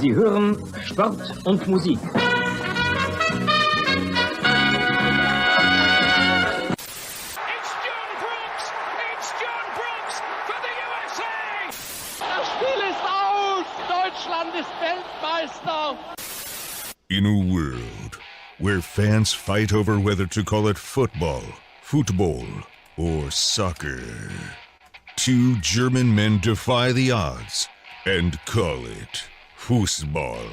Sie hören Sport und Musik. It's John Brooks for the USA! Das Spiel ist aus! Deutschland ist Weltmeister! In a world where fans fight over whether to call it football, or soccer, two German men defy the odds and call it Fußball.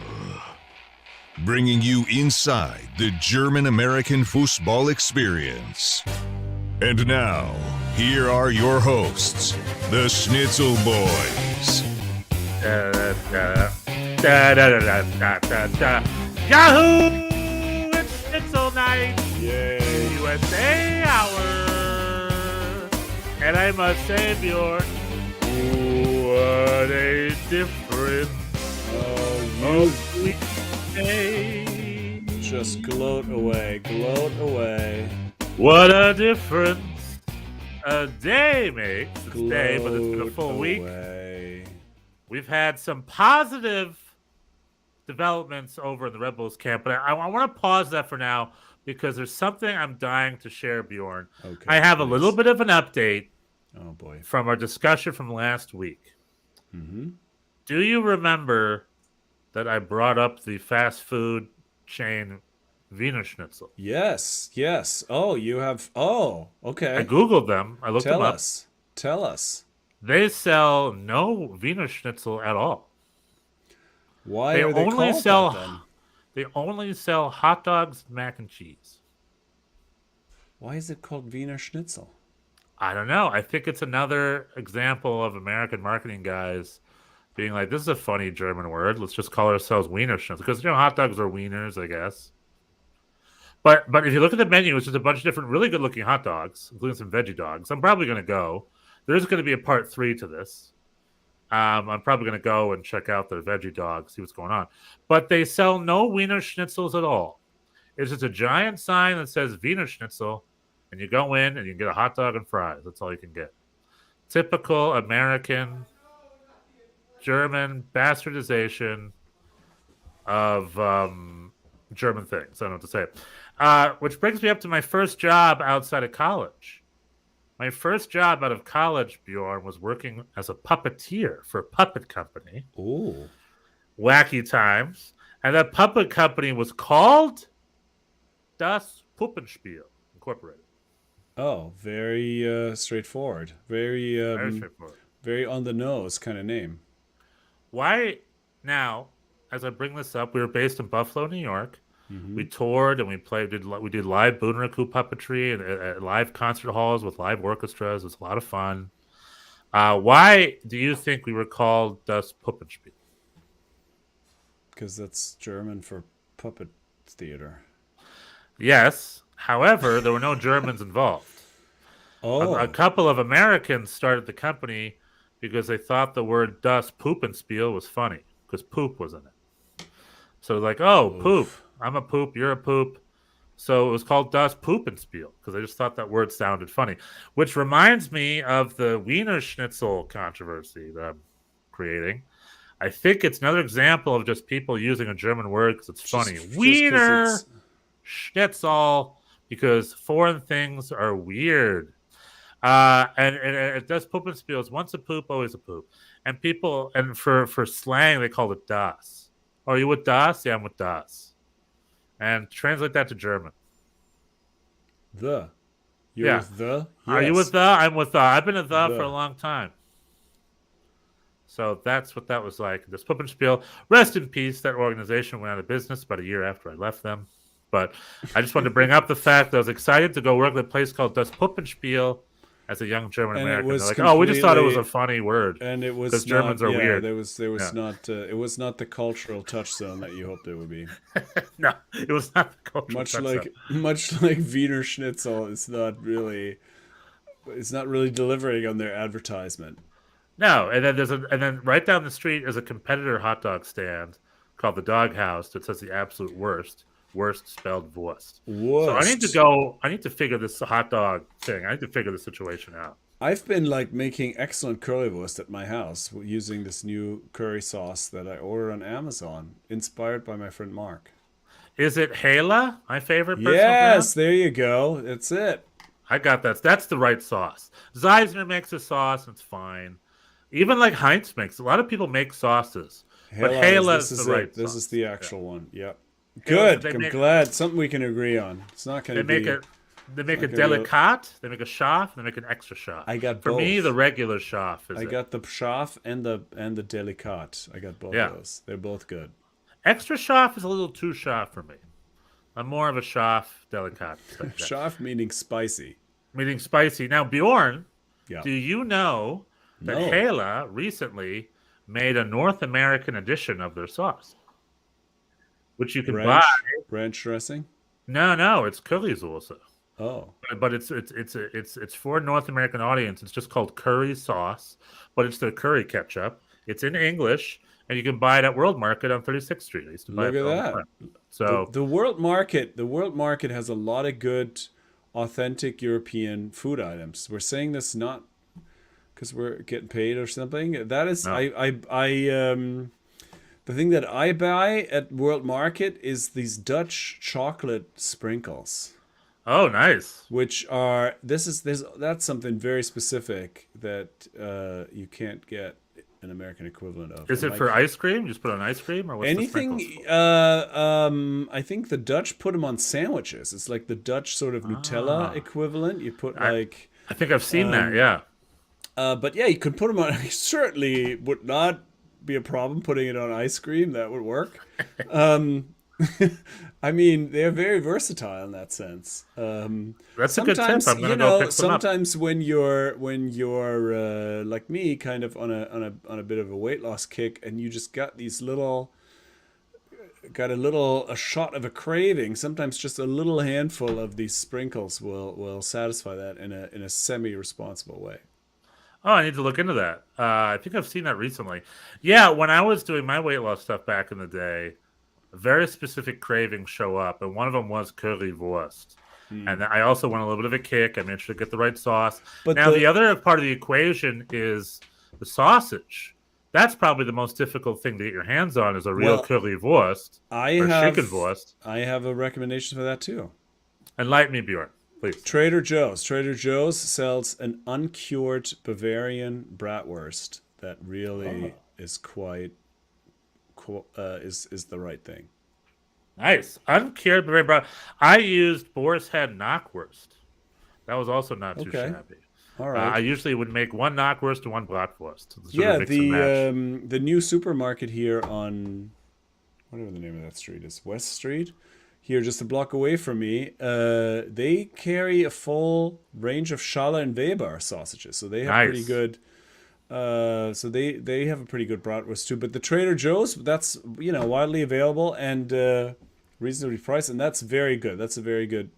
Bringing you inside the German-American Fußball experience. And now, here are your hosts, the Schnitzel Boys. Yahoo! It's Schnitzel Night! Yay! USA Hour! And I must say, Bjorn, what a difference a week made. Just gloat away. What a difference a day makes. It's a day, but it's been a full week. We've had some positive developments over in the Red Bulls camp, but I want to pause that for now because there's something I'm dying to share, Bjorn. Okay, I have a little bit of an update from our discussion from last week. Mm-hmm. Do you remember that I brought up the fast food chain Wiener Schnitzel? Yes. Oh, you have... Oh, okay. I Googled them. I looked them up. Tell us. They sell no Wiener Schnitzel at all. Why are they called that, then? They only sell hot dogs, mac and cheese. Why is it called Wiener Schnitzel? I don't know. I think it's another example of American marketing guys being like, this is a funny German word. Let's just call ourselves Wiener Schnitzel. Because, hot dogs are wieners, I guess. But if you look at the menu, it's just a bunch of different really good-looking hot dogs, including some veggie dogs. I'm probably going to go. There's going to be a part 3 to this. I'm probably going to go and check out their veggie dogs, see what's going on. But they sell no Wiener Schnitzels at all. It's just a giant sign that says Wiener Schnitzel, and you go in and you can get a hot dog and fries. That's all you can get. Typical American, German bastardization of German things. I don't know what to say. Which brings me up to my first job outside of college. My first job out of college, Bjorn, was working as a puppeteer for a puppet company. Ooh. Wacky times. And that puppet company was called Das Puppenspiel Incorporated. Oh, very straightforward. Very straightforward. Very on the nose kind of name. Why now, as I bring this up, we were based in Buffalo, New York. Mm-hmm. We toured and we did live Bunraku puppetry and live concert halls with live orchestras. It was a lot of fun. Why do you think we were called Das Puppenspiel? Because that's German for puppet theater. Yes. However, there were no Germans involved. Oh. A couple of Americans started the company because they thought the word Das Puppenspiel was funny because poop was in it. So like, oh, poop. I'm a poop, you're a poop. So it was called Das Puppenspiel because I just thought that word sounded funny. Which reminds me of the Wiener Schnitzel controversy that I'm creating. I think it's another example of just people using a German word because it's funny. Wiener Schnitzel, because foreign things are weird. And Das Puppenspiel is once a poop, always a poop. And people, and for slang, they call it Das. Oh, are you with Das? Yeah, I'm with Das. And translate that to German. You're with the? Yes. Are you with the? I'm with the. I've been a the for a long time. So that's what that was like. This Puppenspiel. Rest in peace. That organization went out of business about a year after I left them. But I just wanted to bring up the fact that I was excited to go work at a place called Das Puppenspiel as a young German American. They're like, oh, we just thought it was a funny word. And it was because Germans are weird. There was not. It was not the cultural touchstone that you hoped it would be. No, it was not the cultural touchstone. Much like Wiener Schnitzel, it's not really delivering on their advertisement. No, and then right down the street is a competitor hot dog stand called the Dog House that says the absolute worst spelled Wurst. So I need to figure this hot dog thing. I need to figure the situation out. I've been like making excellent currywurst at my house using this new curry sauce that I ordered on Amazon, inspired by my friend Mark. Is it Hela? My favorite personal Yes, brand? there you go. That's it. I got that. That's the right sauce. Zeisner makes a sauce, and it's fine. Even like Heinz makes. A lot of people make sauces, but Hela This is is the right it. This sauce. is the Yeah. actual one. Yep. Hela's- Good. I'm glad something we can agree on. It's not going They to make be. a they make a not gonna be delicat, they make a schaaf, and they make an extra schaaf. I got For me, both. the regular schaaf is I it. got the Schaaf and the Delicat. I got both Yeah. of those. They're both good. Extra schaaf is a little too schaaf for me. I'm more of a schaaf delicat. Schaaf meaning spicy. Meaning spicy. Now, Bjorn, Yeah. do you know that No. Hela recently made a North American edition of their sauce, which you can Ranch, buy? ranch dressing. No, it's Currysoße. Oh, But it's for a North American audience. It's just called curry sauce, but it's the curry ketchup. It's in English, and you can buy it at World Market on 36th Street. I used to buy look it at all the that. time. So The world market. The world market has a lot of good, authentic European food items. We're saying this not because we're getting paid or something. That is, No. the thing that I buy at World Market is these Dutch chocolate sprinkles, oh, nice. which are that's something very specific that you can't get an American equivalent of. Is And it for like ice cream? You just put it on ice cream, or what's the anything? sprinkles for? I think the Dutch put them on sandwiches. It's like the Dutch sort of Nutella equivalent. You put like. I think I've seen that. Yeah. But yeah, you could put them on. Certainly would not be a problem putting it on ice cream. That would work. I mean, they're very versatile in that sense. That's a good tip. Sometimes I'm gonna you go know, pick some up. sometimes when you're like me, kind of on a bit of a weight loss kick, and you just got these got a shot of a craving. Sometimes just a little handful of these sprinkles will satisfy that in a semi-responsible way. Oh, I need to look into that. I think I've seen that recently. Yeah, when I was doing my weight loss stuff back in the day, very specific cravings show up, and one of them was currywurst. And I also went a little bit of a kick. I made sure to get the right sauce. But Now, the- the other part of the equation is the sausage. That's probably the most difficult thing to get your hands on is a real Well, currywurst I or have chickenwurst. I have a recommendation for that too. Enlighten me, Bjorn, please. Trader Joe's. Trader Joe's sells an uncured Bavarian bratwurst that really is quite is the right thing. Nice. Uncured berry brown. I used Boar's Head knockwurst. That was also not too Okay. shabby. All I right. usually would make one knockwurst and one bratwurst. Sort of Yeah, mix and match. the new supermarket here on whatever the name of that street is, West Street, here just a block away from me, they carry a full range of Schaller and Weber sausages, so they have pretty Nice. good. So they have a pretty good bratwurst too. But the Trader Joe's, that's widely available and reasonably priced, and that's very good. That's a very good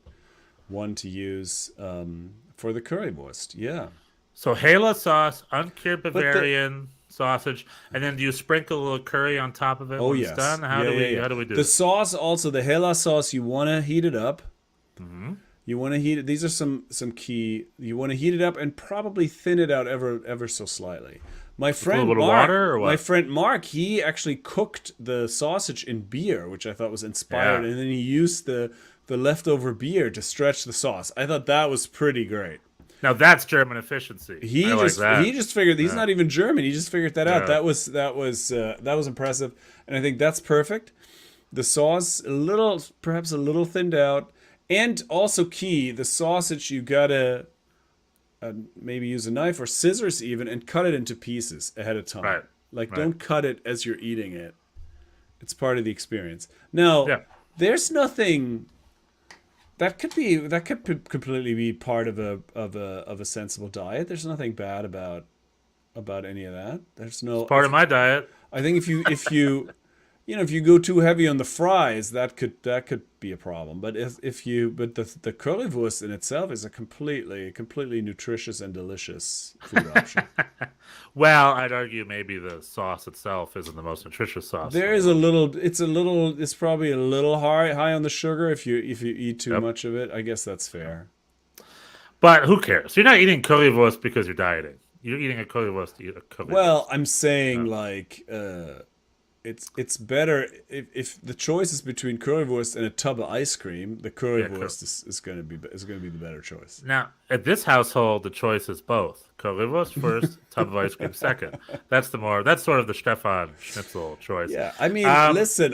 one to use for the currywurst. Yeah. So Hela sauce, uncured the- Bavarian sausage, and then do you sprinkle a little curry on top of it Oh when yes. it's done? How Yeah, do we yeah, yeah. how do we do the this? sauce? Also, the Hela sauce. You want to heat it up. Mm-hmm. You want to heat it. These are some key. You want to heat it up and probably thin it out ever so slightly. My friend bit of Mark, water or what? my friend Mark, he actually cooked the sausage in beer, which I thought was inspired, Yeah. and then he used the leftover beer to stretch the sauce. I thought that was pretty great. Now that's German efficiency. He I just like that. he just figured he's not even German. He just figured that out. Yeah. That was impressive, and I think that's perfect. The sauce perhaps a little thinned out, and also key the sausage. You gotta maybe use a knife or scissors even and cut it into pieces ahead of time. Right. Like Right. don't cut it as you're eating it. It's part of the experience. Now Yeah. there's nothing. That could completely be part of a sensible diet. There's nothing bad about any of that. There's no Part of my diet. I think if you if you go too heavy on the fries, that could be a problem. But the currywurst in itself is a completely nutritious and delicious food option. Well, I'd argue maybe the sauce itself isn't the most nutritious sauce. There is it's probably a little high on the sugar if you eat too Yep. much of it. I guess that's fair. But who cares? You're not eating currywurst because you're dieting. You're eating a currywurst to eat a currywurst. Well, I'm saying it's better if the choice is between currywurst and a tub of ice cream. The currywurst is going to be the better choice. Now, at this household, the choice is both currywurst first, tub of ice cream second. That's sort of the Stefan Schnitzel choice. Yeah, I mean, listen,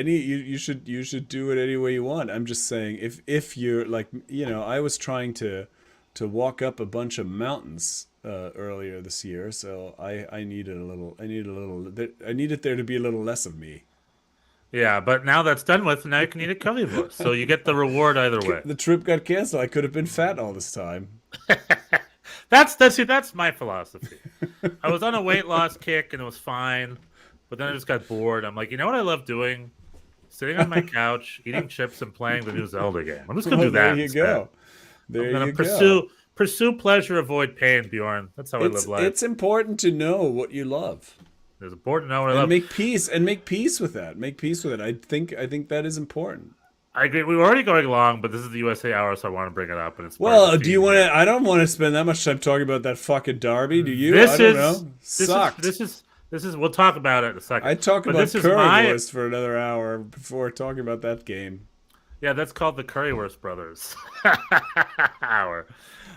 you should do it any way you want. I'm just saying if you're like, I was trying to walk up a bunch of mountains earlier this year, so I needed there to be a little less of me. Yeah, but now that's done with, now you can eat a currywurst, so you get the reward either way. The trip got canceled. I could have been fat all this time. That's my philosophy. I was on a weight loss kick and it was fine, but then I just got bored. I'm like, you know what I love doing? Sitting on my couch, eating chips, and playing the new Zelda game. I'm just gonna do that. There you go. There you go. Pursue pleasure, avoid pain, Bjorn. That's how I live life. It's important to know what you love. It's important to know what I love. Make peace with that. Make peace with it. I think that is important. I agree. We were already going long, but this is the USA Hour, so I want to bring it up. And it's do you want to? I don't want to spend that much time talking about that fucking derby. Do you? I don't know. This is. We'll talk about it in a second. I talk about currywurst for another hour before talking about that game. Yeah, that's called the Currywurst Brothers Hour.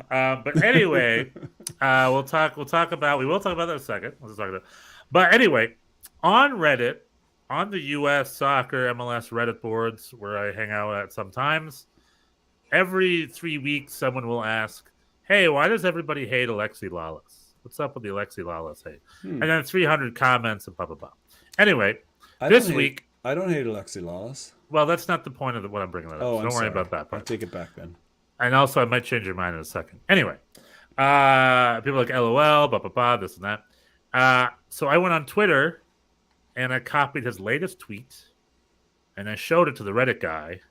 But anyway, we will talk about that in a second. Let's talk about. But anyway, on Reddit, on the U.S. soccer MLS Reddit boards where I hang out at sometimes, every 3 weeks someone will ask, "Hey, why does everybody hate Alexi Lalas? What's up with the Alexi Lalas hate?" And then 300 comments and blah blah blah. Anyway, this week I don't hate Alexi Lalas. Well, that's not the point of what I'm bringing that up. Oh, so don't worry about that part. I'll take it back then. And also, I might change your mind in a second. Anyway, people like LOL, blah blah blah, this and that. So I went on Twitter and I copied his latest tweet and I showed it to the Reddit guy.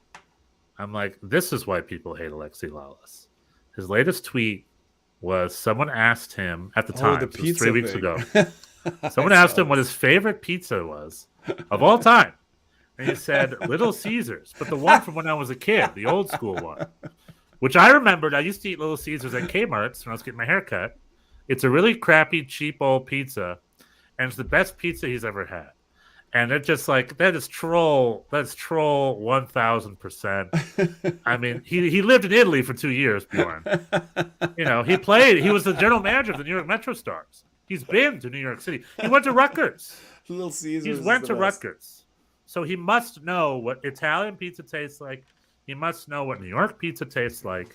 I'm like, this is why people hate Alexi Lalas. His latest tweet was someone asked him at the time, the it was 3 weeks ago. thing. Someone asked him what his favorite pizza was of all time. And he said Little Caesars, but the one from when I was a kid, the old school one, which I remembered. I used to eat Little Caesars at Kmart's when I was getting my hair cut. It's a really crappy, cheap old pizza, and it's the best pizza he's ever had. And it just like that's troll 1000%. I mean, he lived in Italy for 2 years, Bjorn. He was the general manager of the New York Metro Stars. He's been to New York City. He went to Rutgers. Little Caesars. He went to Rutgers. So he must know what Italian pizza tastes like. He must know what New York pizza tastes like.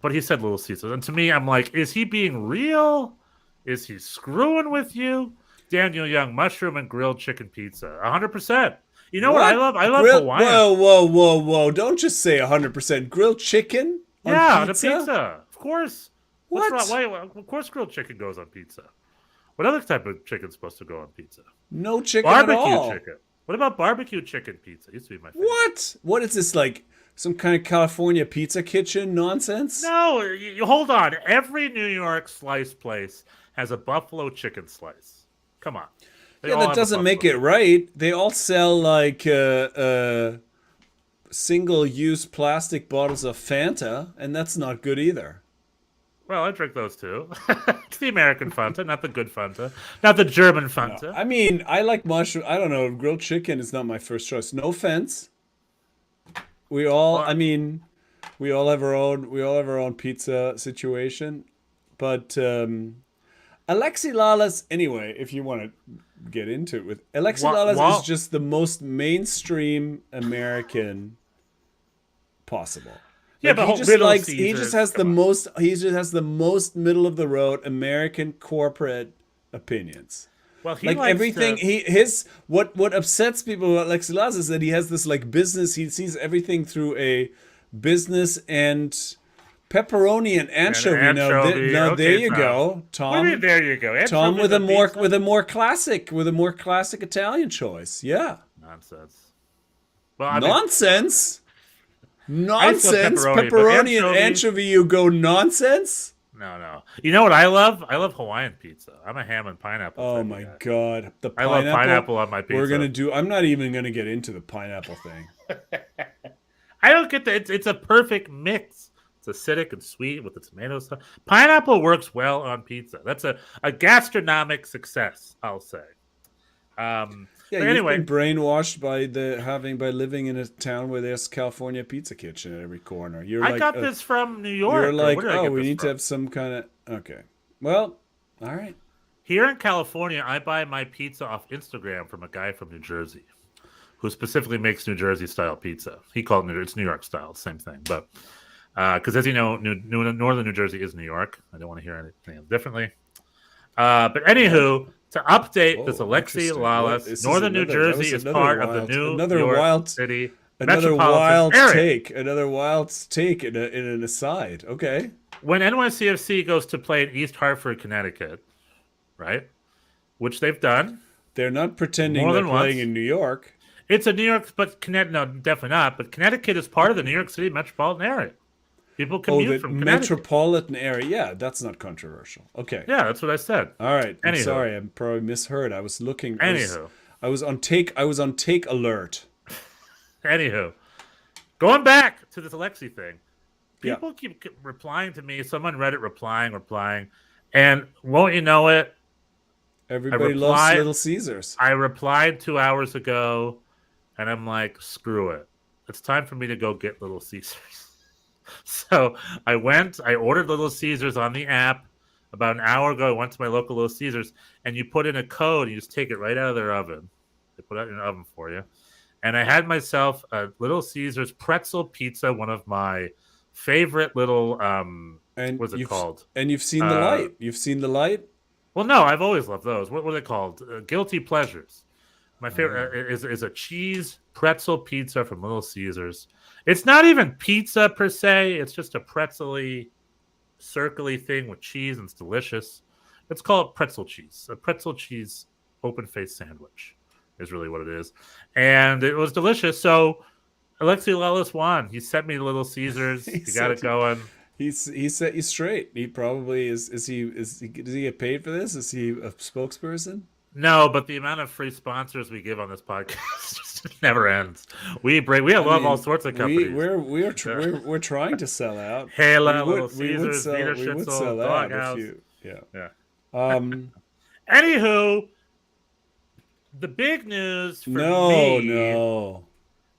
But he said Little Caesars. And to me, I'm like, is he being real? Is he screwing with you? Daniel Young, mushroom and grilled chicken pizza. 100%. You know what I love? I love Hawaiian. Whoa. Don't just say 100%. Grilled chicken on pizza? The pizza. Of course. What? What's wrong? Why, of course grilled chicken goes on pizza. What other type of chicken is supposed to go on pizza? No chicken at all. Barbecue chicken. What about barbecue chicken pizza? Used to be my favorite. What? What is this, like some kind of California pizza kitchen nonsense? No, you hold on. Every New York slice place has a buffalo chicken slice. Come on. That doesn't make it right. They all sell like single-use plastic bottles of Fanta, and that's not good either. Well, I drink those too. It's the American Fanta, not the good Fanta. Not the German Fanta. No, I mean, I like mushroom. I don't know. Grilled chicken is not my first choice. No offense. We all have our own pizza situation. But Alexi Lalas, anyway, if you want to get into it with Alexi Lalas is just the most mainstream American possible. Like, but he just has the most middle of the road American corporate opinions. Well, he like likes everything what upsets people about Alexi Lalas is that he has this like business. He sees everything through a business and pepperoni and anchovy. Now there you go, Tom. What do you mean, there you go, Tom, with a more classic Italian choice. Yeah, nonsense. Well, nonsense. Pepperoni and anchovy. You go nonsense. No. You know what I love? I love Hawaiian pizza. I'm a ham and pineapple. Oh my god, the pineapple. I love pineapple on my pizza. I'm not even gonna get into the pineapple thing. I don't get that. It's a perfect mix. It's acidic and sweet with the tomato sauce. Pineapple works well on pizza. That's a gastronomic success, I'll say. Yeah, but you've anyway, been brainwashed by living in a town where there's California Pizza Kitchen at every corner. You're I like, got this from New York. you're like, Where did I oh, get we this need to from? have some kind of. Okay, well, all right. Here in California, I buy my pizza off Instagram from a guy from New Jersey who specifically makes New Jersey style pizza. He called it it's New York style, same thing. But because as you know, northern New Jersey is New York. I don't want to hear anything differently. But anywho, to update this Alexi Lalas, northern New Jersey is part of the New York City Another metropolitan wild area. take. Another wild take in an aside. Okay. When NYCFC goes to play in East Hartford, Connecticut, right, which they've done, They're not pretending More they're than playing once. in New York. it's a New York, but no, definitely not. But Connecticut is part of the New York City metropolitan area. People Oh, commute the from Connecticut. metropolitan area. Yeah, that's not controversial. Okay. Yeah, that's what I said. All right. I'm Anywho. sorry. I probably misheard. I was looking. Anywho. I was on take alert. Anywho, going back to this Alexi thing, Yeah. people keep replying to me. Someone Reddit replying, and won't you know it? Everybody loves replied- Little Caesars. I replied 2 hours ago, and I'm like, screw it. It's time for me to go get Little Caesars. So I ordered Little Caesars on the app. About an hour ago, I went to my local Little Caesars, and you put in a code, and you just take it right out of their oven. They put it in an oven for you. And I had myself a Little Caesars pretzel pizza, one of my favorite little, And what's it you've- called? And you've seen the light. You've seen the light. Well, no, I've always loved those. What were they called? Guilty pleasures. My favorite is a cheese pretzel pizza from Little Caesars. It's not even pizza per se. It's just a pretzel-y, circle-y thing with cheese, and it's delicious. Let's call it pretzel cheese. A pretzel cheese open-faced sandwich is really what it is. And it was delicious. So Alexi Lalas won. He sent me Little Caesars. He You got it sent you- going. He set you straight. He probably is. Does he get paid for this? Is he a spokesperson? No, but the amount of free sponsors we give on this podcast just never ends. We love all sorts of companies. We're trying to sell out. Hela, We Little would- we would Caesars, sell- Vita we would Schnitzel, sell out if Doghouse. you- Yeah. Yeah. Um. Anywho, the big news for No. me. No.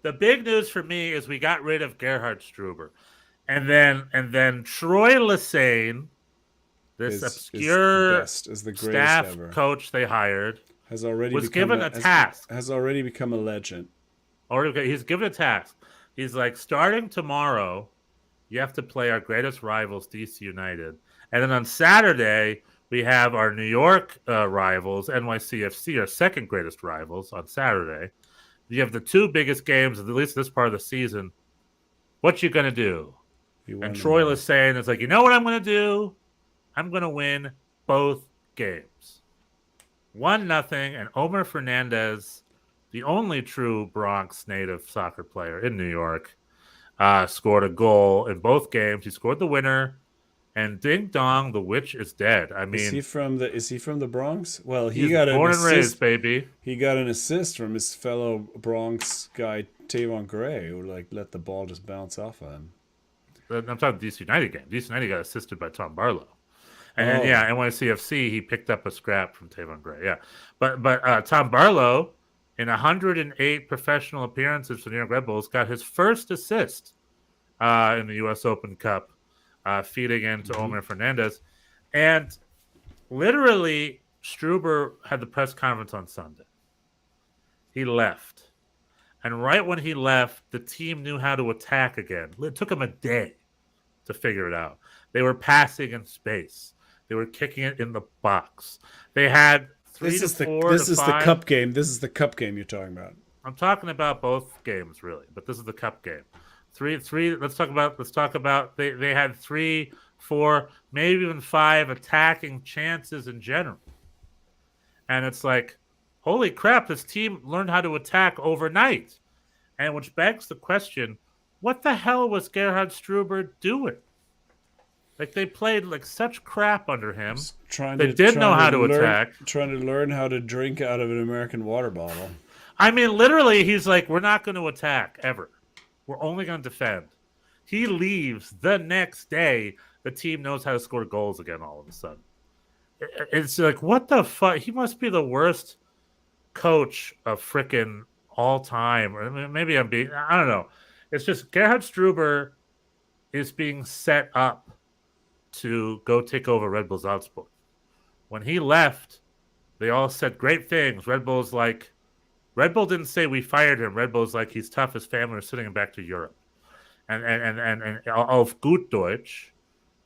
The big news for me is we got rid of Gerhard Struber, and then Troy Lesane, this Is the obscure best, is the greatest staff ever. coach they hired, Has already was become given a task. Has already become a legend. He's given a task. He's like, starting tomorrow, you have to play our greatest rivals, DC United. And then on Saturday, we have our New York rivals, NYCFC, our second greatest rivals on Saturday. You have the two biggest games, at least this part of the season. What you going to do? You And won Troy them all. was saying, it's like, you know what I'm going to do? I'm going to win both games. 1-0, and Omer Fernandez, the only true Bronx native soccer player in New York, scored a goal in both games. He scored the winner, and ding dong, the witch is dead. I Is he mean, from the Bronx? Well, he he's got an born and raised, assist. baby. He got an assist from his fellow Bronx guy Tavon Gray, who let the ball just bounce off of him. I'm talking DC United game. DC United got assisted by Tom Barlow. And then, Oh. yeah, NYCFC, he picked up a scrap from Tavon Gray. Yeah. But Tom Barlow, in 108 professional appearances for the New York Red Bulls, got his first assist in the U.S. Open Cup, feeding into Omer Fernandez. And literally, Struber had the press conference on Sunday. He left. And right when he left, the team knew how to attack again. It took him a day to figure it out. They were passing in space. They were kicking it in the box. They had This is the cup game. This is the cup game you're talking about. I'm talking about both games, really, but this is the cup game. Three. Let's talk about. They had 3, 4, maybe even 5 attacking chances in general, and it's like, holy crap! This team learned how to attack overnight, and which begs the question: what the hell was Gerhard Struber doing? Like, they played like such crap under him. They did know how to attack. Trying to learn how to drink out of an American water bottle. I mean, literally, he's like, we're not going to attack ever. We're only going to defend. He leaves the next day. The team knows how to score goals again all of a sudden. It's like, what the fuck? He must be the worst coach of frickin' all time. Or maybe I don't know. It's just Gerhard Struber is being set up to go take over Red Bull Salzburg. When he left, they all said great things. Red Bull didn't say we fired him. Red Bull's like, he's tough. His family is sending him back to Europe. And auf gut Deutsch.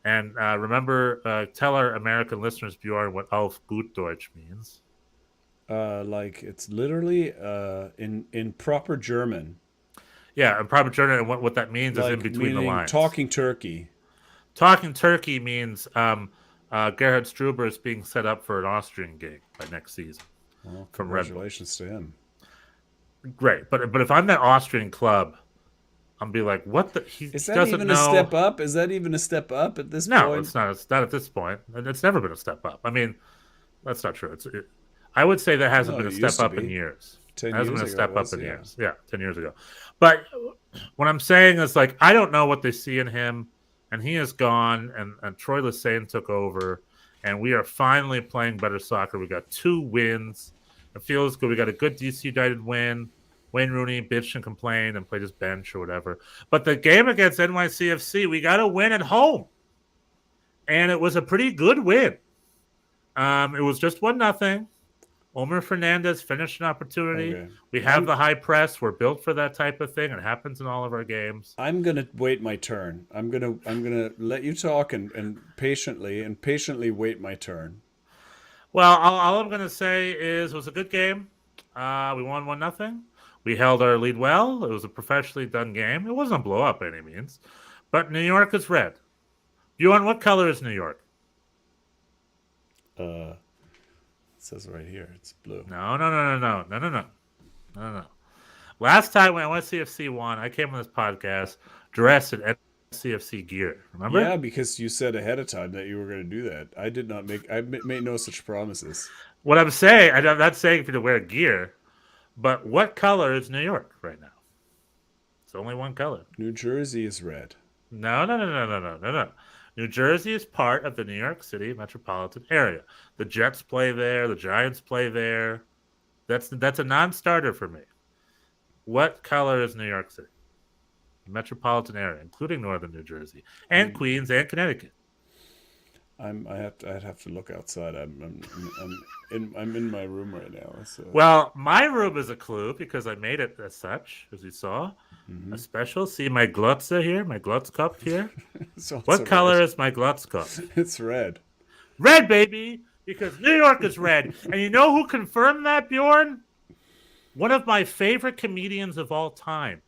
And remember, tell our American listeners, Bjorn, what auf gut Deutsch means. Like it's literally in proper German. Yeah, in proper German, and what that means is in between the lines. Talking Turkey. Talking Turkey means Gerhard Struber is being set up for an Austrian gig by next season. Well, from Red Bull. Congratulations to him. Great, but if I'm that Austrian club, I'm be like, what the? Is that even a step up? Is that even a step up at this point? No, it's not. It's not at this point, and it's never been a step up. I mean, that's not true. I would say there hasn't been a step up in years. 10 It hasn't years been a step ago up was, in yeah. years. Yeah, 10 years ago. But what I'm saying is, like, I don't know what they see in him, and he is gone, and Troy Lesesne took over, and we are finally playing better soccer. We got 2 wins. It feels good. We got a good DC United win. Wayne Rooney bitched and complained and played his bench or whatever. But the game against NYCFC, we got a win at home. And it was a pretty good win. It was just 1-0. Omer Fernandez finished an opportunity. Okay. We have the high press. We're built for that type of thing. It happens in all of our games. I'm gonna wait my turn. I'm gonna let you talk and patiently wait my turn. Well, all I'm going to say is it was a good game. We won 1-0. We held our lead well. It was a professionally done game. It wasn't a blow up by any means. But New York is red. Bjorn, what color is New York? It says right here, it's blue. No. Last time when NYCFC won, I came on this podcast dressed in NYCFC gear. Remember? Yeah, because you said ahead of time that you were going to do that. I made no such promises. What I'm saying, I'm not saying for you to wear gear, but what color is New York right now? It's only one color. New Jersey is red. No. New Jersey is part of the New York City metropolitan area. The Jets play there. The Giants play there. That's a non-starter for me. What color is New York City? Metropolitan area, including northern New Jersey and Queens and Connecticut. I'd have to look outside. I'm in my room right now. So. Well, my room is a clue because I made it as such, as you saw. A special. See my glotze here, my glotz cup here. So What color is my glotz cup? It's red. Red, baby, because New York is red. And you know who confirmed that, Bjorn? One of my favorite comedians of all time.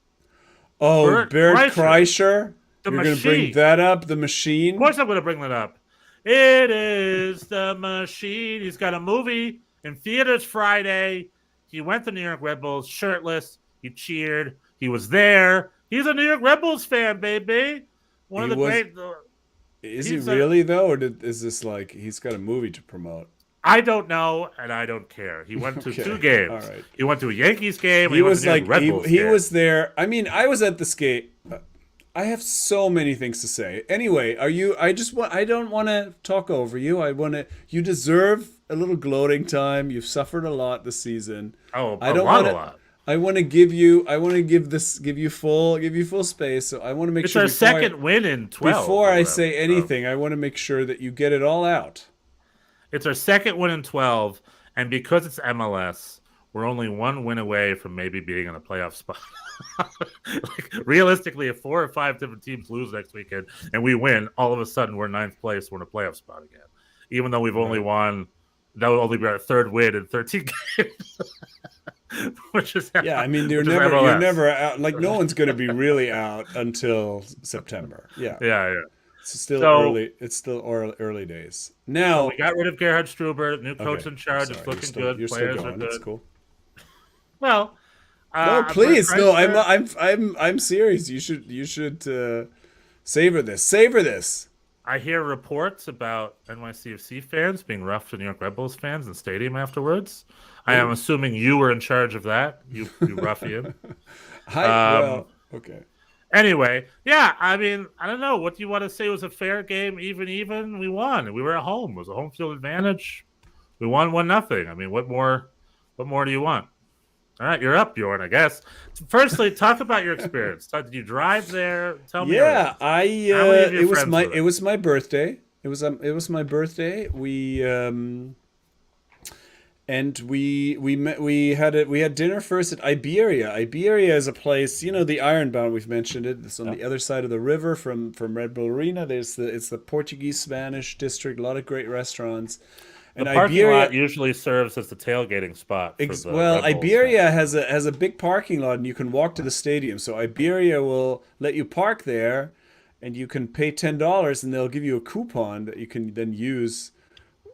Oh, Bert Kreischer. The You're going to Machine. bring that up? The Machine? Of course I'm going to bring that up. It is the Machine. He's got a movie in theaters Friday. He went to New York Red Bulls shirtless. He cheered. He was there. He's a New York Red Bulls fan, baby. One of the great... Is he really, though? Or is this like he's got a movie to promote? I don't know, and I don't care. He went to 2 games. All right. He went to a Yankees game. He was like, Red Bulls he game. was there. I mean, I was at the skate. I have so many things to say. Anyway, I don't want to talk over you. You deserve a little gloating time. You've suffered a lot this season. Oh, a lot. I want to give you full space. So I want to make It's sure our second win in 12. Before I say anything, I want to make sure that you get it all out. It's our second win in 12, and because it's MLS, we're only 1 win away from maybe being in a playoff spot. Like, realistically, if 4 or 5 different teams lose next weekend and we win, all of a sudden we're 9th place. We're in a playoff spot again. Even though we've only won, that will only be our 3rd win in 13 games. Which is I mean, you're never out. Like, no one's going to be really out until September. Yeah. It's still early. It's still early days. Now we got rid of Gerhard Struber. New coach in charge. It's looking good. You're Players still are going. good. That's cool. Well, no, please, no. I'm serious. You should savor this. Savor this. I hear reports about NYCFC fans being rough to New York Red Bulls fans in stadium afterwards. I am assuming you were in charge of that. You ruffian. Okay. Anyway, yeah, I mean, I don't know. What do you want to say was a fair game? Even, we won. We were at home. It was a home field advantage. We won 1-0. I mean, what more do you want? All right, you're up, Bjorn, I guess. Firstly, talk about your experience. Did you drive there? Tell me. Yeah, How many of your friends were there? it was my birthday. It was my birthday. We had dinner first at Iberia. Iberia is a place, the Ironbound, we've mentioned it. It's on the other side of the river from Red Bull Arena. It's the Portuguese Spanish district, a lot of great restaurants. The And parking Iberia lot usually serves as the tailgating spot. For the Red Bulls Iberia fans. has a big parking lot and you can walk to the stadium. So Iberia will let you park there and you can pay $10 and they'll give you a coupon that you can then use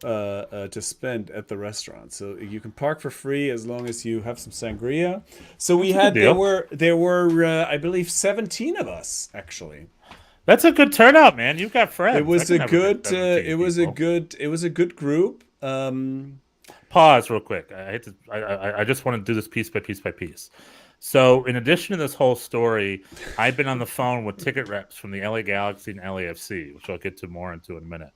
to spend at the restaurant. So you can park for free as long as you have some sangria. So there were I believe 17 of us actually. That's a good turnout, man. You've got friends. It was I a can good never get 17 people. it was a good group. Pause real quick. I just want to do this piece by piece by piece. So, in addition to this whole story, I've been on the phone with ticket reps from the LA Galaxy and LAFC, which I'll get to more into in a minute.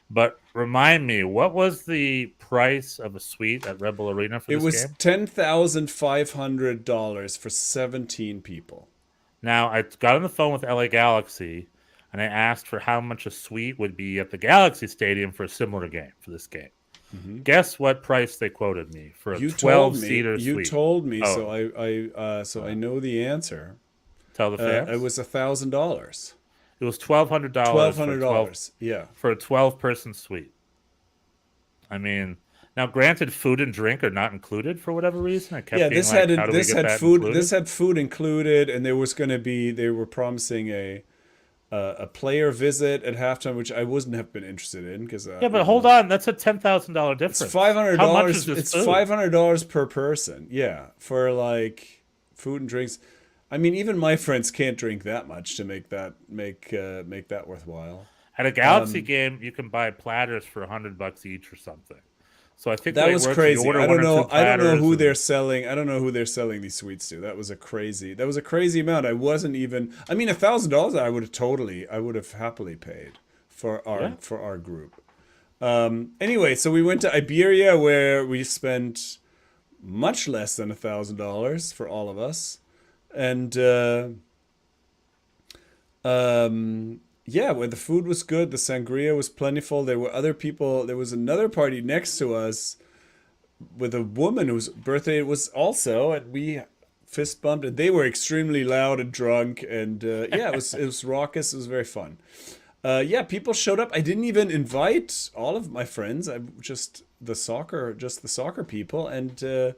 But remind me, what was the price of a suite at Red Bull Arena for It this was game? $10,500 for 17 people. Now, I got on the phone with LA Galaxy, and I asked for how much a suite would be at the Galaxy Stadium for a similar game, for this game. Guess what price they quoted me for a 12-seater suite? You told me, Oh. so I know the answer. Tell the fans. It was $1,000. It was $1,200. $1,200. Yeah. For a 12-person suite. I mean, now granted, food and drink are not included for whatever reason. I kept being This like, had how do we this get had that food. included? This had food included, and there was going to be. They were promising a player visit at halftime, which I wouldn't have been interested in because Yeah, but hold on, that's a $10,000 difference. it's $500. How much is this It's food? $500 per person. Yeah, for like food and drinks. I mean, even my friends can't drink that much to make that worthwhile. At a Galaxy game, you can buy platters for $100 each or something. So I think the That way it was works, crazy. you order I one don't or know. two I don't know platters who and- they're selling. I don't know who they're selling these sweets to. That was a crazy amount. I wasn't even. I mean, $1,000. I would have happily paid for our group. Anyway, so we went to Iberia where we spent much less than $1,000 for all of us, and yeah, where the food was good, the sangria was plentiful. There were other people. There was another party next to us with a woman whose birthday it was also, and we fist bumped, and they were extremely loud and drunk, and yeah, it was raucous. It was very fun. Yeah, people showed up. I didn't even invite all of my friends. I just the soccer people, and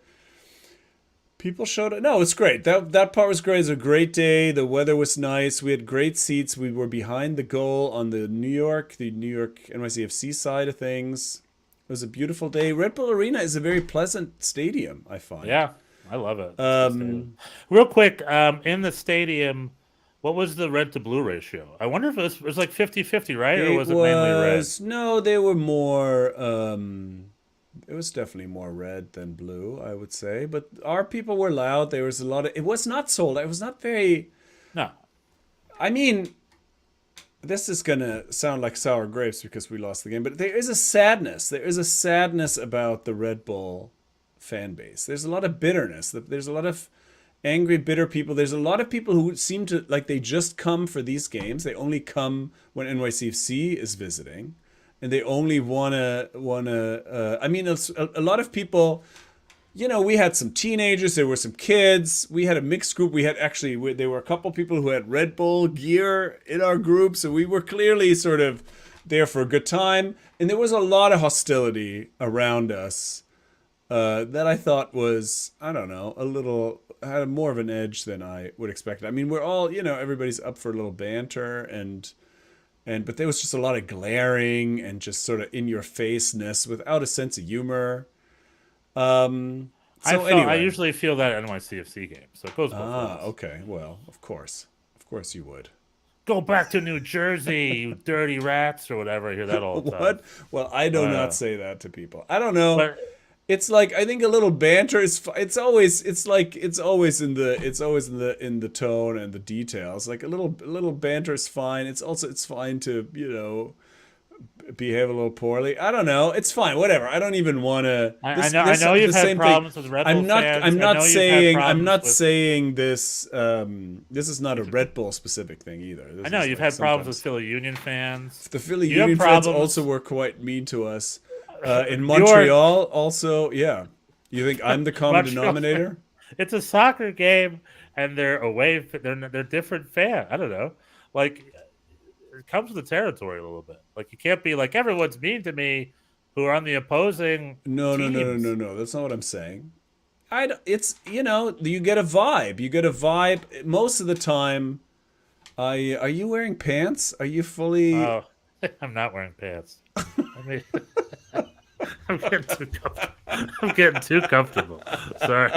people showed up. No, it's great. That part was great. It was a great day. The weather was nice. We had great seats. We were behind the goal on the New York NYCFC side of things. It was a beautiful day. Red Bull Arena is a very pleasant stadium, I find. Yeah, I love it. Real quick, in the stadium, what was the red to blue ratio? I wonder if it was like 50-50, right? Or was it mainly red? No, they were more. It was definitely more red than blue, I would say. But our people were loud. There was a lot of. It was not sold. It was not very. No. I mean, this is gonna sound like sour grapes because we lost the game, but there is a sadness. There is a sadness about the Red Bull fan base. There's a lot of bitterness. There's a lot of angry, bitter people. There's a lot of people who seem to like they just come for these games. They only come when NYCFC is visiting. And they only wanna. I mean, a lot of people. You know, we had some teenagers. There were some kids. We had a mixed group. There were a couple people who had Red Bull gear in our group, so we were clearly sort of there for a good time. And there was a lot of hostility around us that I thought was, I don't know, had more of an edge than I would expect. I mean, we're all, everybody's up for a little banter but there was just a lot of glaring and just sort of in your faceness without a sense of humor. I usually feel that at NYCFC games, so it goes both ways. Okay. Well, of course you would. Go back to New Jersey, you dirty rats, or whatever. I hear that all the time. What? Well, I do not say that to people. I don't know. It's like I think a little banter is. It's always. It's always in the. It's always in the tone and the details. Like a little banter is fine. It's fine to behave a little poorly. I don't know. It's fine. Whatever. I don't even want to. I know you've had problems with Red Bull fans. I'm not saying this. This is not a Red Bull specific thing either. I know you've had problems with Philly Union fans. The Philly Union fans also were quite mean to us. In Montreal, also, yeah. You think I'm the common denominator? It's a soccer game, and they're away. They're different fan. I don't know. Like, it comes with the territory a little bit. Like, you can't be like everyone's mean to me, who are on the opposing. No. That's not what I'm saying. It's you get a vibe. You get a vibe most of the time. Are you wearing pants? Are you fully? Oh, I'm not wearing pants. I'm getting too comfortable. Sorry.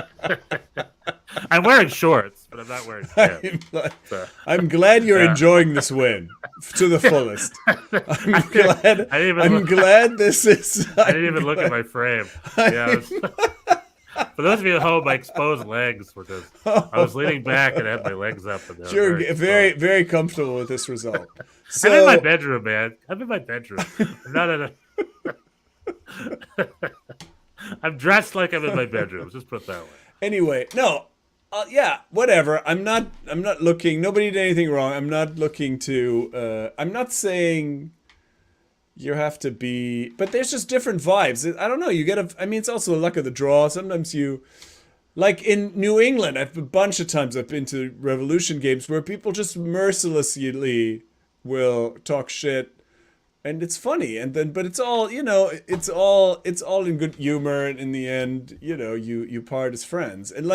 I'm wearing shorts, but I'm not wearing pants. I'm glad you're enjoying this win to the fullest. I'm glad this is. I didn't even look at my frame. Yeah. For those of you at home, my exposed legs were just. I was leaning back and I had my legs up. And you're very, very comfortable with this result. So, I'm in my bedroom, man. I'm in my bedroom. I'm not in a. I'm dressed like I'm in my bedroom. Just put it that way. Anyway, no, yeah, whatever. I'm not looking. Nobody did anything wrong. I'm not looking to. I'm not saying you have to be. But there's just different vibes. I don't know. You get a. I mean, it's also the luck of the draw. Sometimes you. Like in New England, a bunch of times I've been to Revolution games where people just mercilessly will talk shit. And it's funny, but it's all it's all in good humor, and in the end, you part as friends, and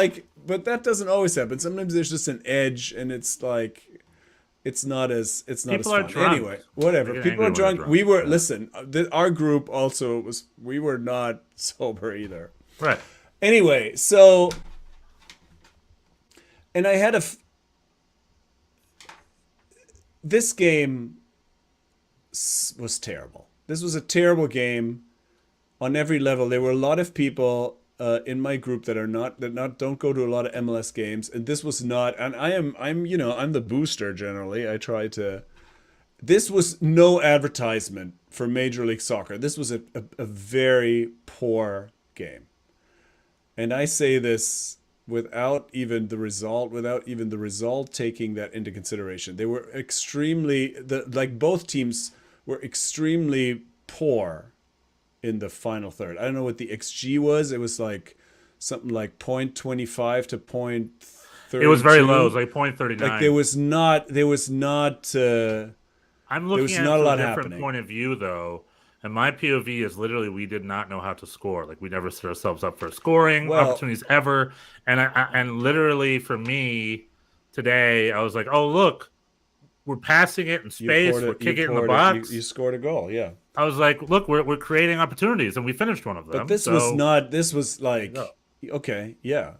but that doesn't always happen. Sometimes there's just an edge, and it's like, it's not as fun. Anyway, whatever. People are drunk. We were our group also we were not sober either. Right. Anyway, so, and I had this game was terrible. This was a terrible game on every level. There were a lot of people in my group that don't go to a lot of MLS games, and this was not. And I'm the booster generally. I try to. This was no advertisement for Major League Soccer. This was a very poor game, and I say this without even the result taking that into consideration. They were both teams were extremely poor in the final third. I don't know what the XG was. It was like something like 0.25 to 0.32. It was very low. It was like 0.39. Like there was not. I'm looking at it from a different point of view, though. And my POV is literally we did not know how to score. Like we never set ourselves up for scoring opportunities ever. And literally for me today, I was like, oh look, we're passing it in space. We're kicking it in the box. You scored a goal, yeah. I was like, look, we're creating opportunities, and we finished one of them. But this was not. This was like, okay, yeah.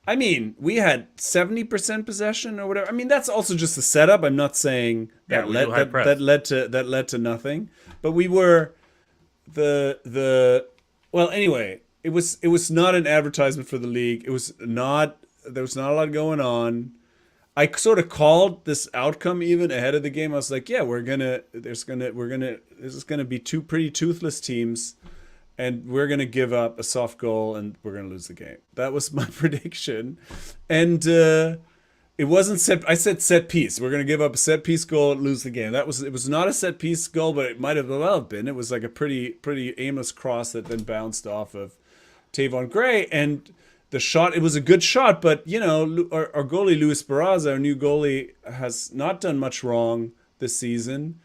I mean, we had 70% possession or whatever. I mean, that's also just the setup. I'm not saying that led to nothing. But we were well. Anyway, it was not an advertisement for the league. There was not a lot going on. I sort of called this outcome even ahead of the game. I was like, yeah, this is gonna be two pretty toothless teams, and we're gonna give up a soft goal and we're gonna lose the game. That was my prediction, and it wasn't set. I said set piece. We're gonna give up a set piece goal and lose the game. It was not a set piece goal, but it might have well been. It was like a pretty aimless cross that then bounced off of Tavon Gray, and the shot, it was a good shot, but, our goalie, Luis Barraza, our new goalie, has not done much wrong this season,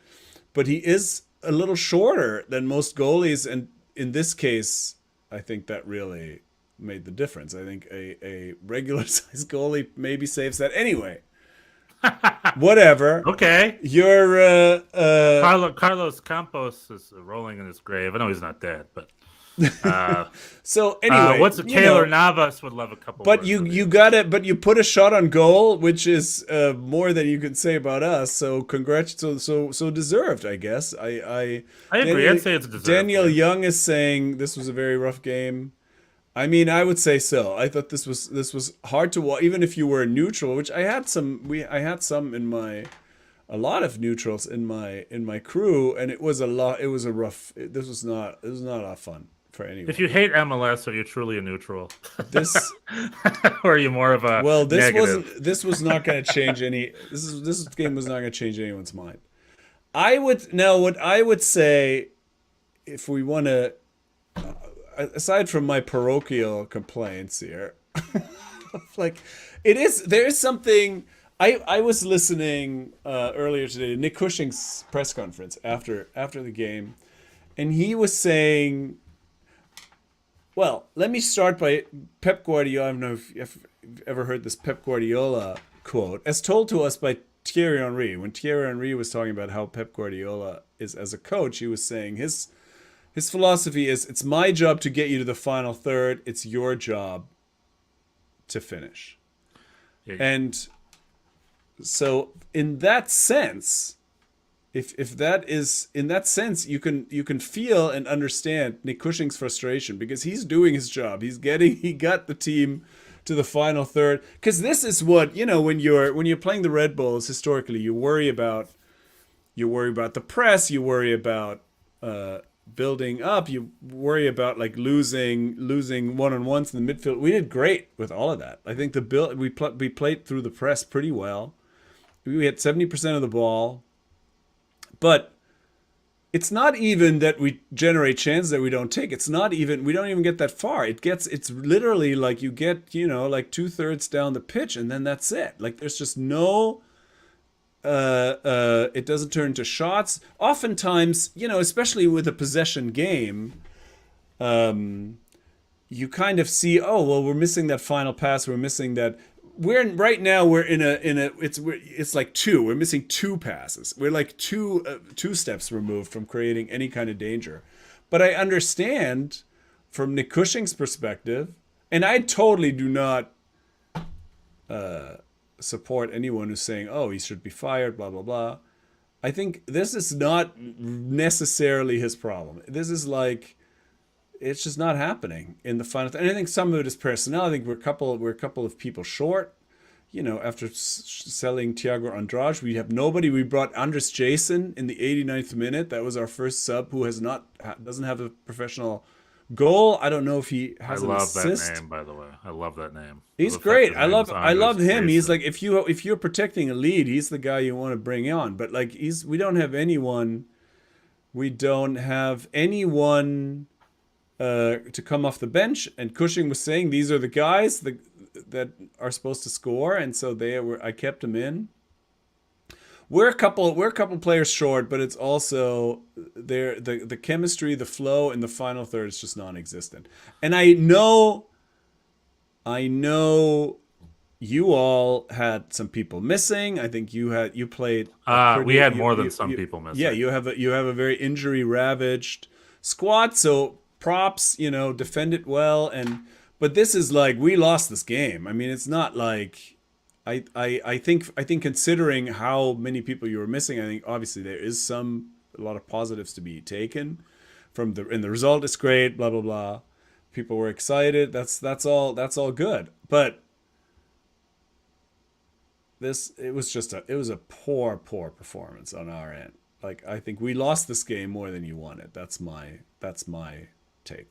but he is a little shorter than most goalies, and in this case, I think that really made the difference. I think a regular-sized goalie maybe saves that. Anyway, whatever. Okay. You're... Carlos Campos is rolling in his grave. I know he's not dead, but... So anyway, Taylor Navas would love a couple. But you got it. But you put a shot on goal, which is more than you could say about us. So congrats. So deserved, I guess. I agree. I'd say it's deserved. Daniel Young is saying this was a very rough game. I mean, I would say so. I thought this was hard to watch, even if you were neutral, which I had some. I had some in my, a lot of neutrals in my crew, and it was a lot. It was a rough. This was not. It was not a lot of fun for anyone. If you hate MLS, are you truly a neutral? This or are you more of a this negative? wasn't. This was not going to change any. This game was not going to change anyone's mind. I would now. What I would say, if we want to. Aside from my parochial complaints here, like there is something. I was listening earlier today to Nick Cushing's press conference after the game, and he was saying, well, let me start by Pep Guardiola. I don't know if you've ever heard this Pep Guardiola quote, as told to us by Thierry Henry. When Thierry Henry was talking about how Pep Guardiola is as a coach, he was saying his philosophy is, it's my job to get you to the final third. It's your job to finish. Yeah. And so in that sense, if that is, in that sense, you can feel and understand Nick Cushing's frustration, because he's doing his job. He got the team to the final third. Because this is what, when you're playing the Red Bulls historically, you worry about the press, you worry about building up, you worry about like losing one-on-ones in the midfield. We did great with all of that. I think we played through the press pretty well. We had 70% of the ball, but it's not even that we generate chances that we don't take. It's not even, we don't even get that far. It's literally like you get, like 2/3 down the pitch, and then that's it. Like there's just no. It doesn't turn into shots. Oftentimes, especially with a possession game, you kind of see, oh, well, we're missing that final pass. We're missing that. We're like two. We're missing two passes. We're like two steps removed from creating any kind of danger. But I understand from Nick Cushing's perspective, and I totally do not support anyone who's saying, oh, he should be fired, blah, blah, blah. I think this is not necessarily his problem. This is like, it's just not happening in the final. And I think some of it is personnel. I think we're a couple of people short. After selling Thiago Andrade, we have nobody. We brought Andres Jason in the 89th minute. That was our first sub who doesn't have a professional goal. I don't know if he has an assist. I love that name, by the way. I love that name. He's great. I love him. He's like, if you're protecting a lead, he's the guy you want to bring on. But like we don't have anyone to come off the bench. And Cushing was saying these are the guys that are supposed to score, and so I kept them in. We're a couple players short, but it's also the chemistry, the flow in the final third is just non-existent. And I know you all had some people missing. I think you played. We had more than some people missing. Yeah, you have a very injury ravaged squad. So props, defend it well. But this is like, we lost this game. I mean, it's not like. I think considering how many people you were missing, I think obviously there is a lot of positives to be taken and the result is great, blah blah blah. People were excited. That's all good. But it was a poor performance on our end. Like, I think we lost this game more than you won it. That's my take.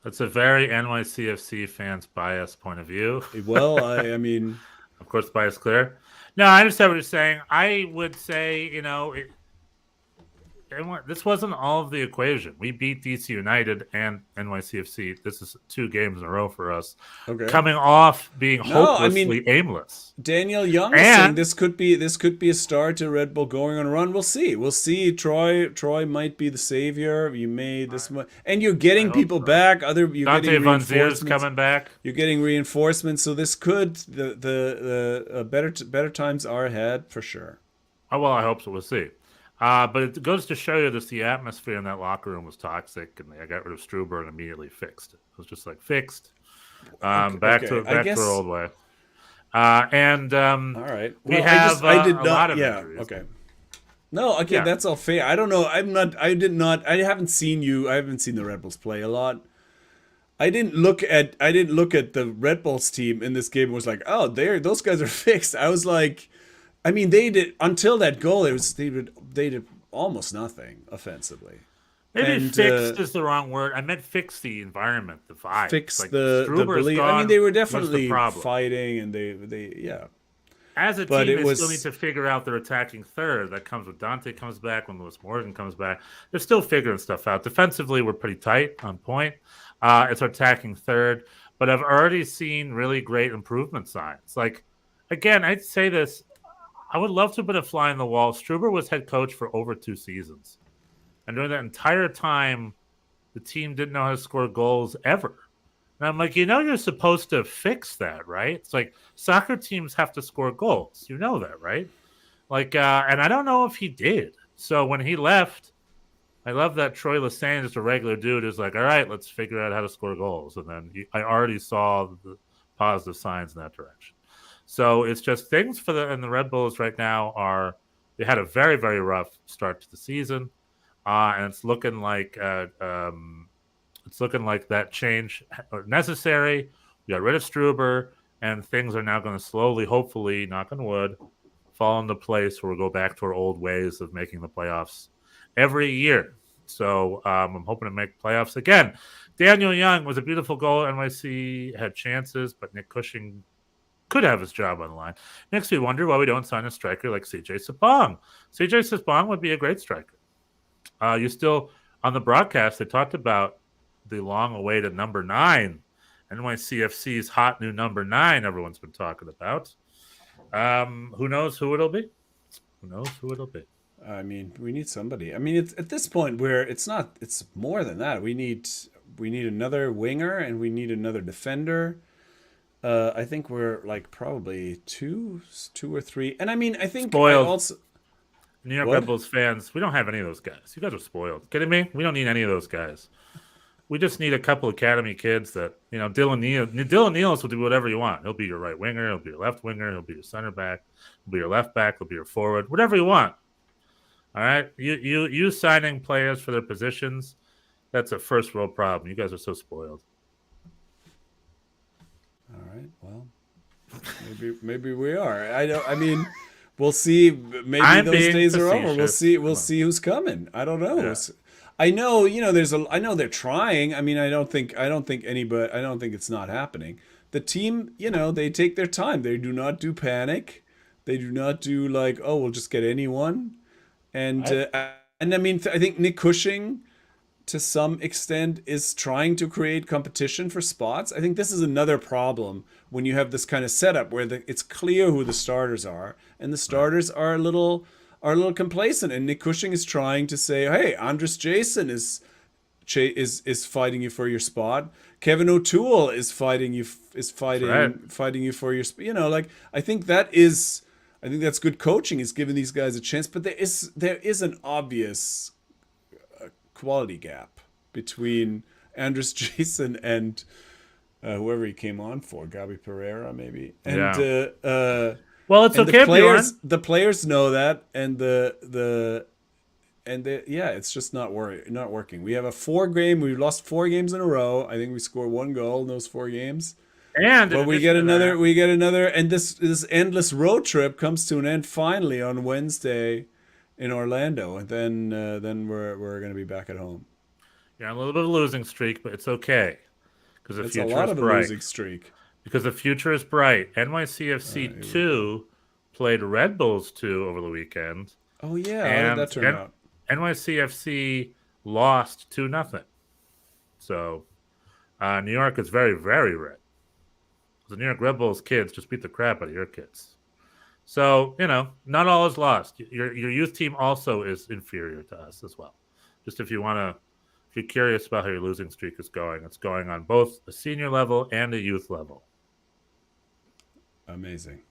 That's a very NYCFC fans biased point of view. Well, I mean. Of course, bias clear. No, I understand what you're saying. I would say, this wasn't all of the equation. We beat DC United and NYCFC. This is 2 games in a row for us. Okay. Coming off being hopelessly aimless. Daniel Young is saying this could be a start to Red Bull going on a run. We'll see. Troy might be the savior. You made this much, and you're getting people back. You're Dante getting Van Zier's reinforcements coming back. You're getting reinforcements, so this could the better times are ahead for sure. Oh well, I hope so. We'll see. But it goes to show you the atmosphere in that locker room was toxic, and I got rid of Struber and immediately fixed it. It was just like fixed. Back to our old way. All right. We have a lot of yeah. injuries. Okay. No. Okay. Yeah. That's all fair. I don't know. I haven't seen the Red Bulls play a lot. I didn't look at the Red Bulls team in this game and was like, oh, those guys are fixed. I was like, I mean, they did until that goal. They did almost nothing offensively. Maybe And, fixed is the wrong word. I meant fix the environment, the vibe. fix Like, the Struber's belief. gone. I mean, they were What's the definitely problem? fighting, and they yeah. As a But team, it they still need was- to figure out their attacking third. That comes when Dante comes back, when Lewis Morgan comes back. They're still figuring stuff out. Defensively, we're pretty tight on point. It's our attacking third. But I've already seen really great improvement signs. Like, again, I'd say this. I would love to put a fly in the wall. Struber was head coach for over 2 seasons. And during that entire time, the team didn't know how to score goals ever. And I'm like, you're supposed to fix that, right? It's like soccer teams have to score goals. You know that, right? Like, and I don't know if he did. So when he left, I love that Troy Lesesne, just a regular dude, is like, all right, let's figure out how to score goals. And then I already saw the positive signs in that direction. So it's just things and the Red Bulls right now they had a very, very rough start to the season. And it's looking like that change necessary. We got rid of Struber, and things are now going to slowly, hopefully, knock on wood, fall into place where we'll go back to our old ways of making the playoffs every year. So I'm hoping to make playoffs again. Daniel Young was a beautiful goal. NYC had chances, but Nick Cushing could have his job on the line. Makes me wonder why we don't sign a striker like CJ Sapong. CJ Sapong would be a great striker. On the broadcast, they talked about the long-awaited number 9, NYCFC's hot new number 9 everyone's been talking about. Who knows who it'll be? I mean, we need somebody. I mean, it's at this point where it's more than that. We need another winger, and we need another defender. I think we're like probably two or three. And I mean, I think Spoiled. New York What? Red Bulls fans, we don't have any of those guys. You guys are spoiled. Kidding me? We don't need any of those guys. We just need a couple academy kids that, Dylan Nealis will do whatever you want. He'll be your right winger. He'll be your left winger. He'll be your center back. He'll be your left back. He'll be your forward. Whatever you want. All right? You signing players for their positions, that's a first world problem. You guys are so spoiled. All right. Well, maybe we are. I mean, we'll see. Maybe I'm those being days are over. We'll facetious. see. See who's coming. I don't know. Yeah. I know. I know they're trying. I mean, I don't think it's not happening. The team, they take their time. They do not do panic. They do not do like, oh, we'll just get anyone. And I mean, I think Nick Cushing, to some extent, is trying to create competition for spots. I think this is another problem when you have this kind of setup where it's clear who the starters are, and the starters are a little complacent. And Nick Cushing is trying to say, "Hey, Andres Jason is fighting you for your spot. Kevin O'Toole is fighting you for your spot." I think that's good coaching. Is giving these guys a chance, but there is an obvious quality gap between Andres Jason and whoever he came on for, Gabi Pereira maybe. And well, it's okay, the players know that, and it's just not working. We have we've lost 4 games in a row. I think we scored 1 goal in those 4 games. And we get another, and this endless road trip comes to an end finally on Wednesday in Orlando, and then we're going to be back at home. Yeah, a little bit of a losing streak, but it's okay because the future is bright. It's a lot of a losing streak. Because the future is bright. NYCFC 2 played Red Bulls 2 over the weekend. Oh yeah, how did that turn out? NYCFC lost 2-0. So New York is very, very red. The New York Red Bulls kids just beat the crap out of your kids. So, not all is lost. Your youth team also is inferior to us as well. Just if you're curious about how your losing streak is going, it's going on both a senior level and a youth level. Amazing.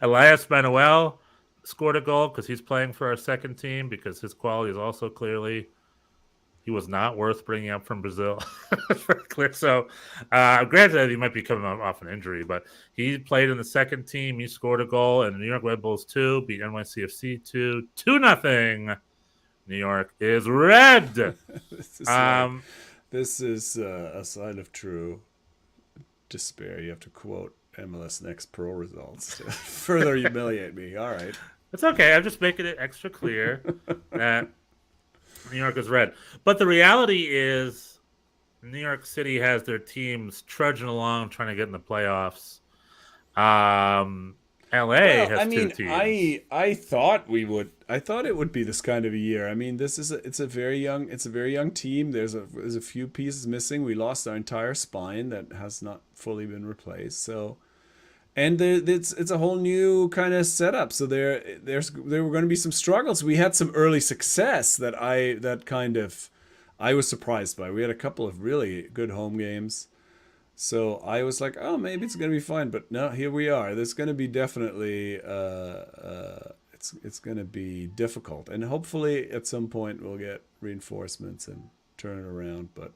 Elias Manuel scored a goal because he's playing for our second team because his quality is also clearly he was not worth bringing up from Brazil. Very clear. So, granted, he might be coming off an injury, but he played in the second team. He scored a goal, and the New York Red Bulls 2 beat NYCFC 2-0. New York is red. This is a sign of true despair. You have to quote MLS Next Pro results to further humiliate me. All right. It's okay. I'm just making it extra clear that New York is red. But the reality is New York City has their teams trudging along trying to get in the playoffs. LA has two teams. I thought it would be this kind of a year. I mean, it's a very young team. There's a few pieces missing. We lost our entire spine that has not fully been replaced. So, and it's a whole new kind of setup. So there were going to be some struggles. We had some early success that I was surprised by. We had a couple of really good home games. So I was like, oh, maybe it's going to be fine. But no, here we are. There's going to be definitely, it's going to be difficult. And hopefully at some point we'll get reinforcements and turn it around. But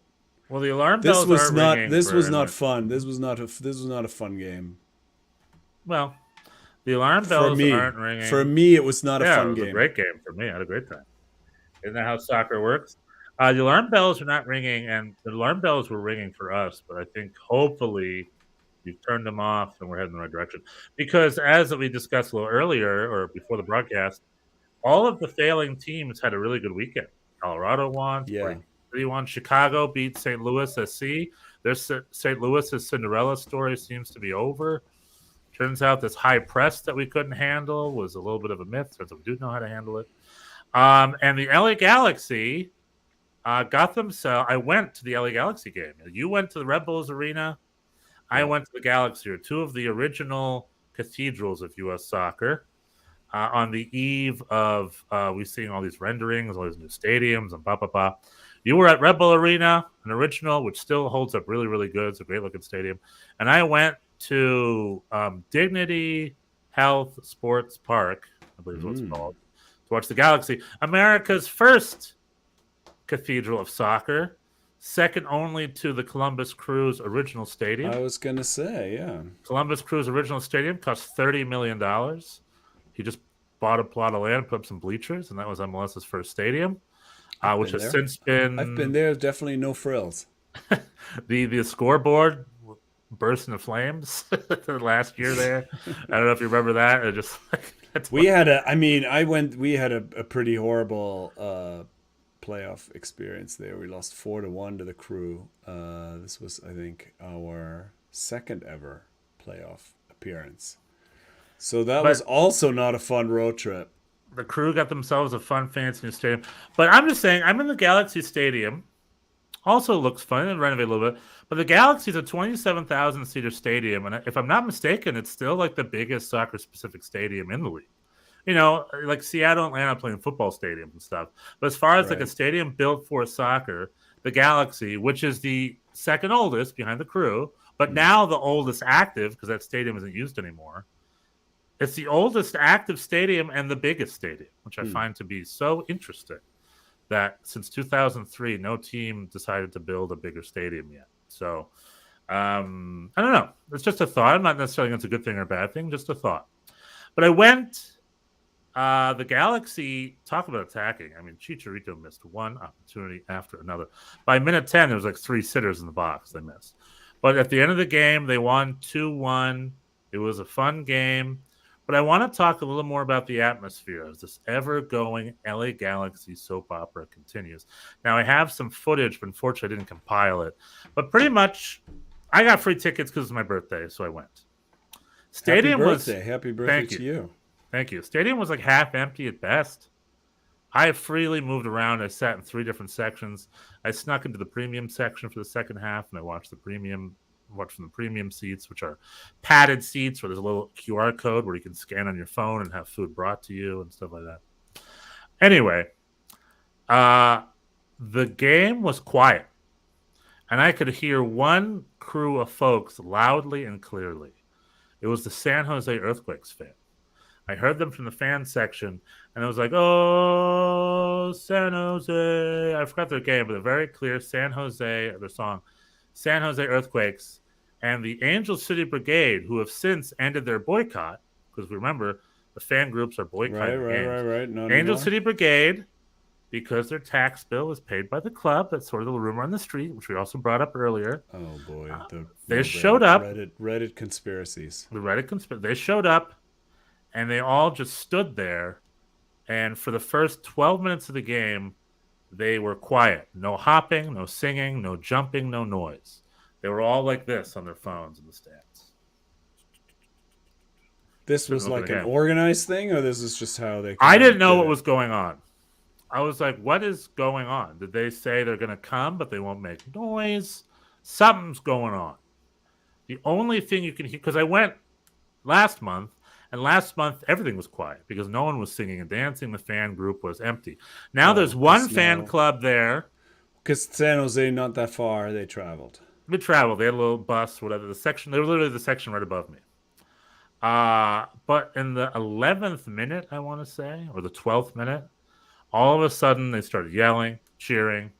well, the alarm bells ringing. This was not fun. This was not a fun game. Well, the alarm bells aren't ringing. For me, it was not a fun game. It was a great game for me. I had a great time. Isn't that how soccer works? The alarm bells are not ringing, and the alarm bells were ringing for us, but I think hopefully you've turned them off and we're heading in the right direction. Because as we discussed a little earlier or before the broadcast, all of the failing teams had a really good weekend. Colorado won. Yeah. City won. Chicago beat St. Louis SC. Their St. Louis's Cinderella story seems to be over. Turns out this high press that we couldn't handle was a little bit of a myth. Turns out we do know how to handle it. And the LA Galaxy got themselves. I went to the LA Galaxy game. You went to the Red Bulls Arena. I went to the Galaxy, two of the original cathedrals of U.S. soccer. On the eve of we seeing all these renderings, all these new stadiums, and blah blah blah. You were at Red Bull Arena, an original, which still holds up really, really good. It's a great looking stadium. And I went to Dignity Health Sports Park, I believe is what it's called, to watch the Galaxy, America's first cathedral of soccer, second only to the Columbus Crew's original stadium. I was gonna say, yeah. Columbus Crew's original stadium cost $30 million. He just bought a plot of land, put up some bleachers, and that was MLS's first stadium, which has since been. I've been there. Definitely no frills. The scoreboard burst into flames last year there. I don't know if you remember that. It just we had a pretty horrible playoff experience there. We lost 4-1 to the Crew. This was, I think, our second ever playoff appearance. So that was also not a fun road trip. The Crew got themselves a fun, fancy new stadium. But I'm just saying, I'm in the Galaxy Stadium. Also looks fun and renovate a little bit. But the Galaxy is a 27,000-seater stadium. And if I'm not mistaken, it's still like the biggest soccer-specific stadium in the league. You know, like Seattle, Atlanta playing football stadiums and stuff. But as far as like a stadium built for soccer, the Galaxy, which is the second oldest behind the Crew, but now the oldest active because that stadium isn't used anymore. It's the oldest active stadium and the biggest stadium, which I find to be so interesting that since 2003, no team decided to build a bigger stadium yet. So I don't know. It's just a thought. I'm not necessarily saying it's a good thing or a bad thing, just a thought. But I went... the Galaxy, talk about attacking. I mean, Chicharito missed one opportunity after another. By minute 10, there was like 3 sitters in the box they missed. But at the end of the game, they won 2-1. It was a fun game. But I want to talk a little more about the atmosphere as this ever-going LA Galaxy soap opera continues. Now, I have some footage, but unfortunately, I didn't compile it. But pretty much, I got free tickets because it's my birthday, so I went. Happy birthday to you. Thank you. Stadium was like half empty at best. I freely moved around. I sat in 3 different sections. I snuck into the premium section for the second half, and I watched from the premium seats, which are padded seats where there's a little QR code where you can scan on your phone and have food brought to you and stuff like that. Anyway, the game was quiet, and I could hear one crew of folks loudly and clearly. It was the San Jose Earthquakes fan. I heard them from the fan section, and I was like, oh, San Jose. I forgot their game, but they're very clear San Jose, their song, San Jose Earthquakes, and the Angel City Brigade, who have since ended their boycott, because remember, the fan groups are boycotting games. Right. No, Angel City Brigade because their tax bill is paid by the club. That's sort of the rumor on the street, which we also brought up earlier. Oh boy, They showed up. Reddit conspiracies. The they showed up, and they all just stood there. And for the first 12 minutes of the game, they were quiet. No hopping, no singing, no jumping, no noise. They were all like this on their phones in the stands. This was like an organized thing, or this is just how they... I didn't know what was going on. I was like, what is going on? Did they say they're going to come, but they won't make noise? Something's going on. The only thing you can hear... Because I went last month, and last month everything was quiet because no one was singing and dancing. The fan group was empty. Now there's one fan club there. Because San Jose, not that far, they traveled. They traveled. They had a little bus, whatever. They were literally the section right above me. But in the 11th minute, I want to say, or the 12th minute, all of a sudden they started yelling, cheering.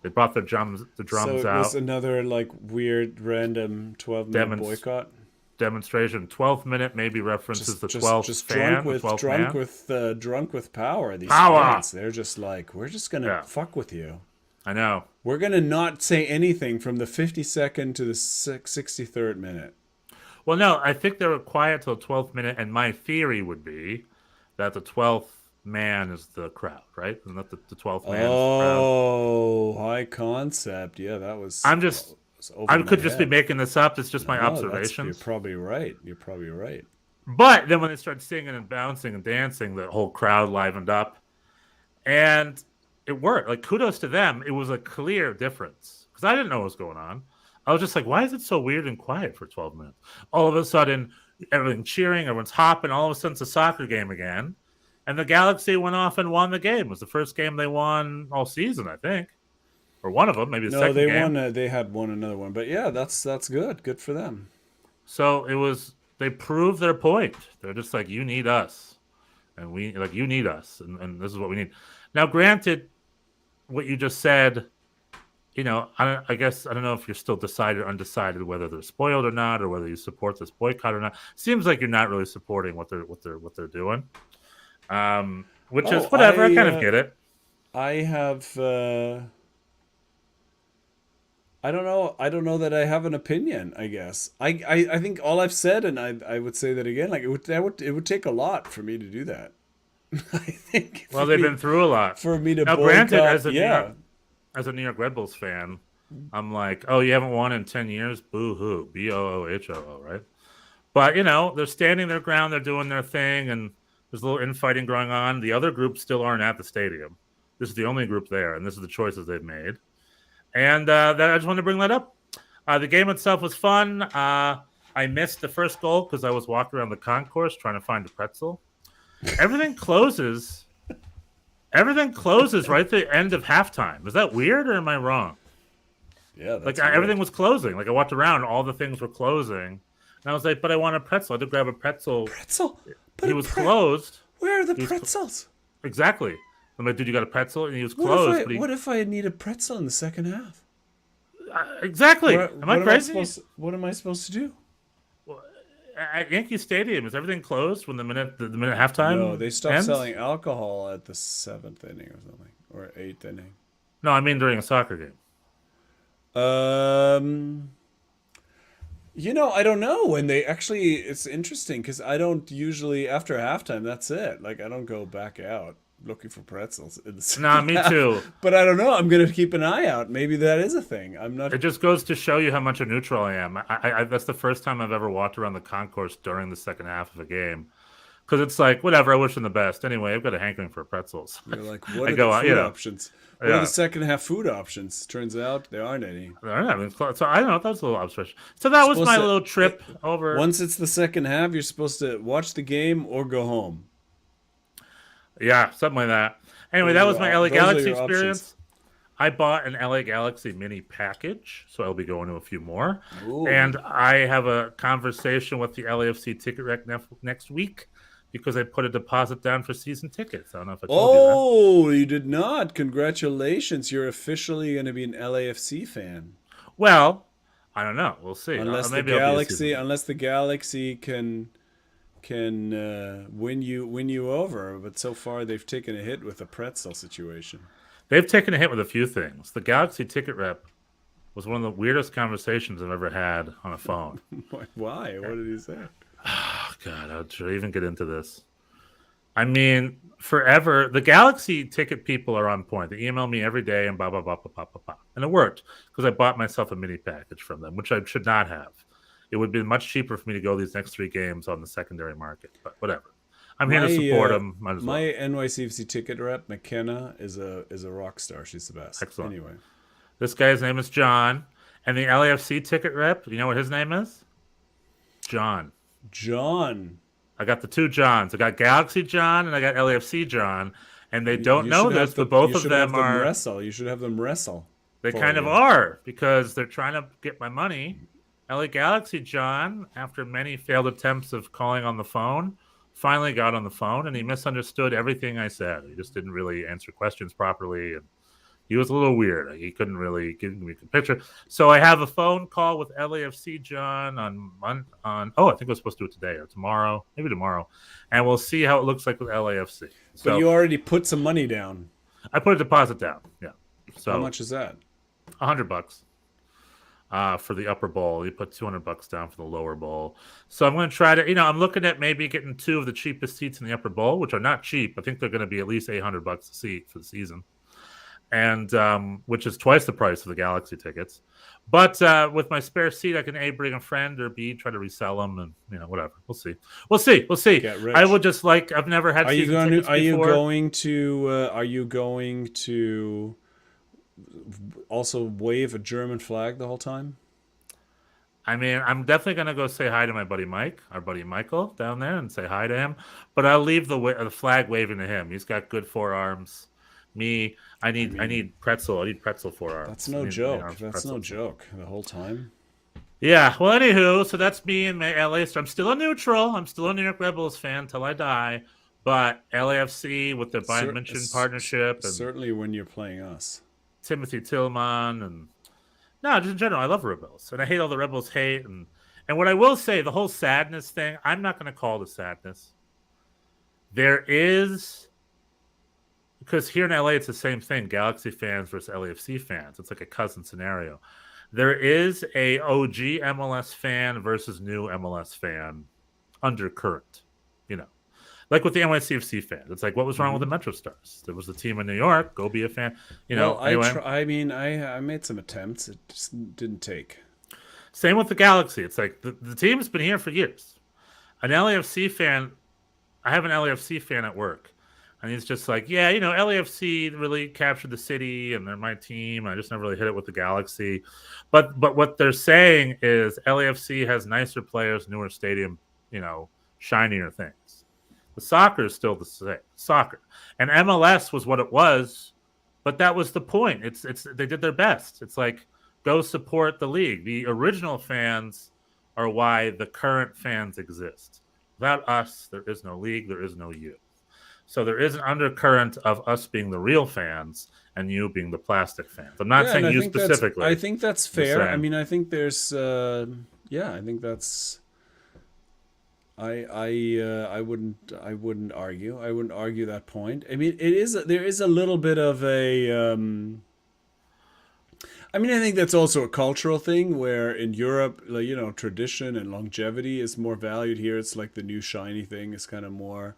They brought their drums out. So it was another like weird, random 12-minute boycott demonstration. 12th minute maybe references the 12th fan. Drunk with power. These power. fans, they're just like, we're just gonna fuck with you. I know. We're gonna not say anything from the 52nd to the 63rd minute. Well, no, I think they were quiet till the 12th minute, and my theory would be that the 12th man is the crowd, right? And not the 12th man. Oh, high concept. Yeah, that was. I could just be making this up. It's just my observations. You're probably right. But then when they started singing and bouncing and dancing, the whole crowd livened up, and it worked. Like, kudos to them. It was a clear difference because I didn't know what was going on. I was just like, why is it so weird and quiet for 12 minutes? All of a sudden, everyone's cheering, everyone's hopping. All of a sudden, it's a soccer game again. And the Galaxy went off and won the game. It was the first game they won all season, I think. Or one of them, maybe the second game. No, they had won another one. But yeah, that's good. Good for them. So they proved their point. They're just like, you need us. And you need us. And this is what we need. Now, granted, what you just said... I guess I don't know if you're still undecided whether they're spoiled or not, or whether you support this boycott or not. Seems like you're not really supporting what they're doing, which is whatever. I kind of get it. I have. I don't know. I don't know that I have an opinion. I guess I think all I've said, and I would say that again. Like it would take a lot for me to do that. I think. Well, they've been through a lot for me to. Now, granted, as a New York Red Bulls fan, I'm like, oh, you haven't won in 10 years? Boo-hoo. B-O-O-H-O-O, right? But, they're standing their ground. They're doing their thing, and there's a little infighting going on. The other groups still aren't at the stadium. This is the only group there, and this is the choices they've made. And I just wanted to bring that up. The game itself was fun. I missed the first goal because I was walking around the concourse trying to find a pretzel. Everything closes... Everything closes right at the end of halftime. Is that weird or am I wrong? Yeah, that's everything was closing. Like I walked around, all the things were closing, and I was like, "But I want a pretzel." I had to grab a pretzel. Pretzel? But he was closed. Where are the pretzels? Exactly. I'm like, "Dude, you got a pretzel?" And he was closed. What if I need a pretzel in the second half? Exactly. Am I crazy? What am I supposed to do? At Yankee Stadium, is everything closed when the minute halftime? No, they stopped ends? selling alcohol at the 7th inning or something, or 8th inning. No, I mean during a soccer game. I don't know when they actually. It's interesting because I don't usually after halftime. That's it. Like I don't go back out looking for pretzels. Nah, me too. But I don't know. I'm gonna keep an eye out. Maybe that is a thing. I'm not. It just goes to show you how much a neutral I am. I that's the first time I've ever walked around the concourse during the second half of a game, because it's like whatever. I wish them the best. Anyway, I've got a hankering for pretzels. You're like, what are the food options? What are the second half food options? Turns out there aren't any. So I don't know. That was a little observation. So that was my little trip over. Once it's the second half, you're supposed to watch the game or go home. Yeah, something like that. Anyway, that was my LA Galaxy experience. I bought an LA Galaxy mini package, so I'll be going to a few more. Ooh. And I have a conversation with the LAFC Ticket Rec next week because I put a deposit down for season tickets. I don't know if I told you that. Oh, you did not. Congratulations. You're officially going to be an LAFC fan. Well, I don't know. We'll see. Unless the Galaxy can win you over, but so far they've taken a hit with the pretzel situation. They've taken a hit with a few things. The Galaxy ticket rep was one of the weirdest conversations I've ever had on a phone. Why? What did he say? Oh, God, should I even get into this? I mean, forever, the Galaxy ticket people are on point. They email me every day and blah, blah, blah, blah, blah, blah, blah. And it worked because I bought myself a mini package from them, which I should not have. It would be much cheaper for me to go these next 3 games on the secondary market, but whatever. I'm here to support them. Might as well. My NYCFC ticket rep, McKenna, is a rock star. She's the best. Excellent. Anyway. This guy's name is John. And the LAFC ticket rep, you know what his name is? John. I got the 2 Johns. I got Galaxy John and I got LAFC John. And they don't know this, but both of them are. Wrestle. You should have them wrestle. They kind of are because they're trying to get my money. LA Galaxy John, after many failed attempts of calling on the phone, finally got on the phone and he misunderstood everything I said. He just didn't really answer questions properly. And he was a little weird. He couldn't really give me a picture. So I have a phone call with LAFC John on I think we're supposed to do it today or tomorrow, maybe tomorrow. And we'll see how it looks like with LAFC. So but you already put some money down. I put a deposit down. Yeah. So how much is that? $100 for the upper bowl. You put $200 down for the lower bowl. So I'm going to try to, I'm looking at maybe getting 2 of the cheapest seats in the upper bowl, which are not cheap. I think they're going to be at least $800 a seat for the season. And which is twice the price of the Galaxy tickets. But with my spare seat, I can A, bring a friend, or B, try to resell them, and whatever. We'll see. Get rich. I would just I've never had. Are you going to also wave a German flag the whole time? I mean, I'm definitely going to go say hi to my buddy Mike, our buddy Michael down there, and say hi to him. But I'll leave the flag waving to him. He's got good forearms. Me, I need pretzel. I need pretzel forearms. That's no joke. That's no joke. The whole time. Yeah. Well, anywho, so that's me and my LA. So I'm still a neutral. I'm still a New York Red Bulls fan till I die. But LAFC with their Bayern München partnership, and certainly when you're playing us, Timothy Tillman, and no, just in general, I love Red Bulls, and I hate all the Red Bulls hate. And what I will say, the whole sadness thing, I'm not going to call it sadness. There is. Because here in LA, it's the same thing. Galaxy fans versus LAFC fans. It's like a cousin scenario. There is a OG MLS fan versus new MLS fan undercurrent. Like with the NYCFC fans. It's like, what was wrong with the Metro Stars? There was a team in New York. Go be a fan. I made some attempts. It just didn't take. Same with the Galaxy. It's like the team's been here for years. An LAFC fan. I have an LAFC fan at work. And he's just like, yeah, LAFC really captured the city, and they're my team. I just never really hit it with the Galaxy. But what they're saying is LAFC has nicer players, newer stadium, shinier things. The soccer is still the same. Soccer. And MLS was what it was, but that was the point. It's they did their best. It's like, go support the league. The original fans are why the current fans exist. Without us, there is no league, there is no you. So there is an undercurrent of us being the real fans and you being the plastic fans. I'm not saying you specifically. I think that's fair. I mean, I think there's, I think that's. I wouldn't argue. I wouldn't argue that point. I mean, there is a little bit of a. I mean, I think that's also a cultural thing where in Europe, tradition and longevity is more valued. Here, it's like the new shiny thing is kind of more.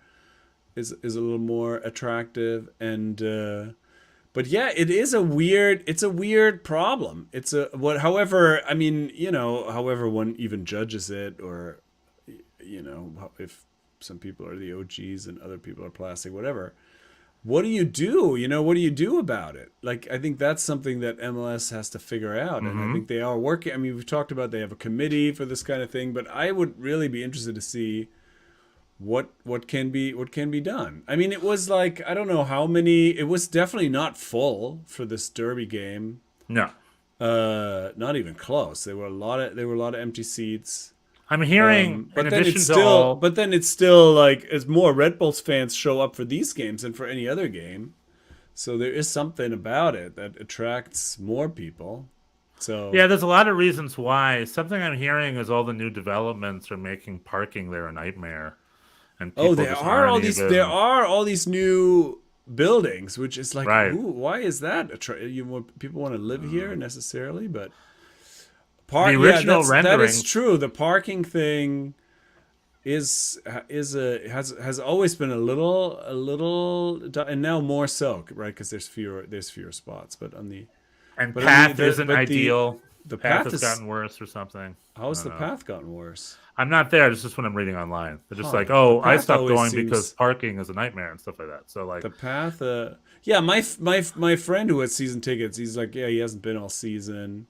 Is a little more attractive, and but yeah, it's a weird problem. However one even judges it, or if some people are the OGs and other people are plastic, whatever. What do you do? What do you do about it? Like, I think that's something that MLS has to figure out, and I think they are working. I mean, we've talked about they have a committee for this kind of thing, but I would really be interested to see. What can be done? I mean, it was like, I don't know how many. It was definitely not full for this derby game. No, not even close. There were a lot of empty seats. I'm hearing, but then it's still like as more Red Bulls fans show up for these games than for any other game. So there is something about it that attracts more people. So yeah, there's a lot of reasons why. Something I'm hearing is all the new developments are making parking there a nightmare. and people there just are all aren't these. even- There are all these new buildings, which is like, Right. ooh, why is that? People want to live here necessarily, but The original that is renderings- true. The parking thing has always been a little, and now more so, right? Because there's fewer spots, but on the and but I path mean, isn't but the- ideal. the path path has is gotten worse or something. how has I the don't know. path gotten worse? I'm not there. It's just what I'm reading online. They're just Huh. like, oh, The I path stopped always going seems- because parking is a nightmare and stuff like that. So like, The path, yeah, my friend who has season tickets, he's like, yeah, he hasn't been all season.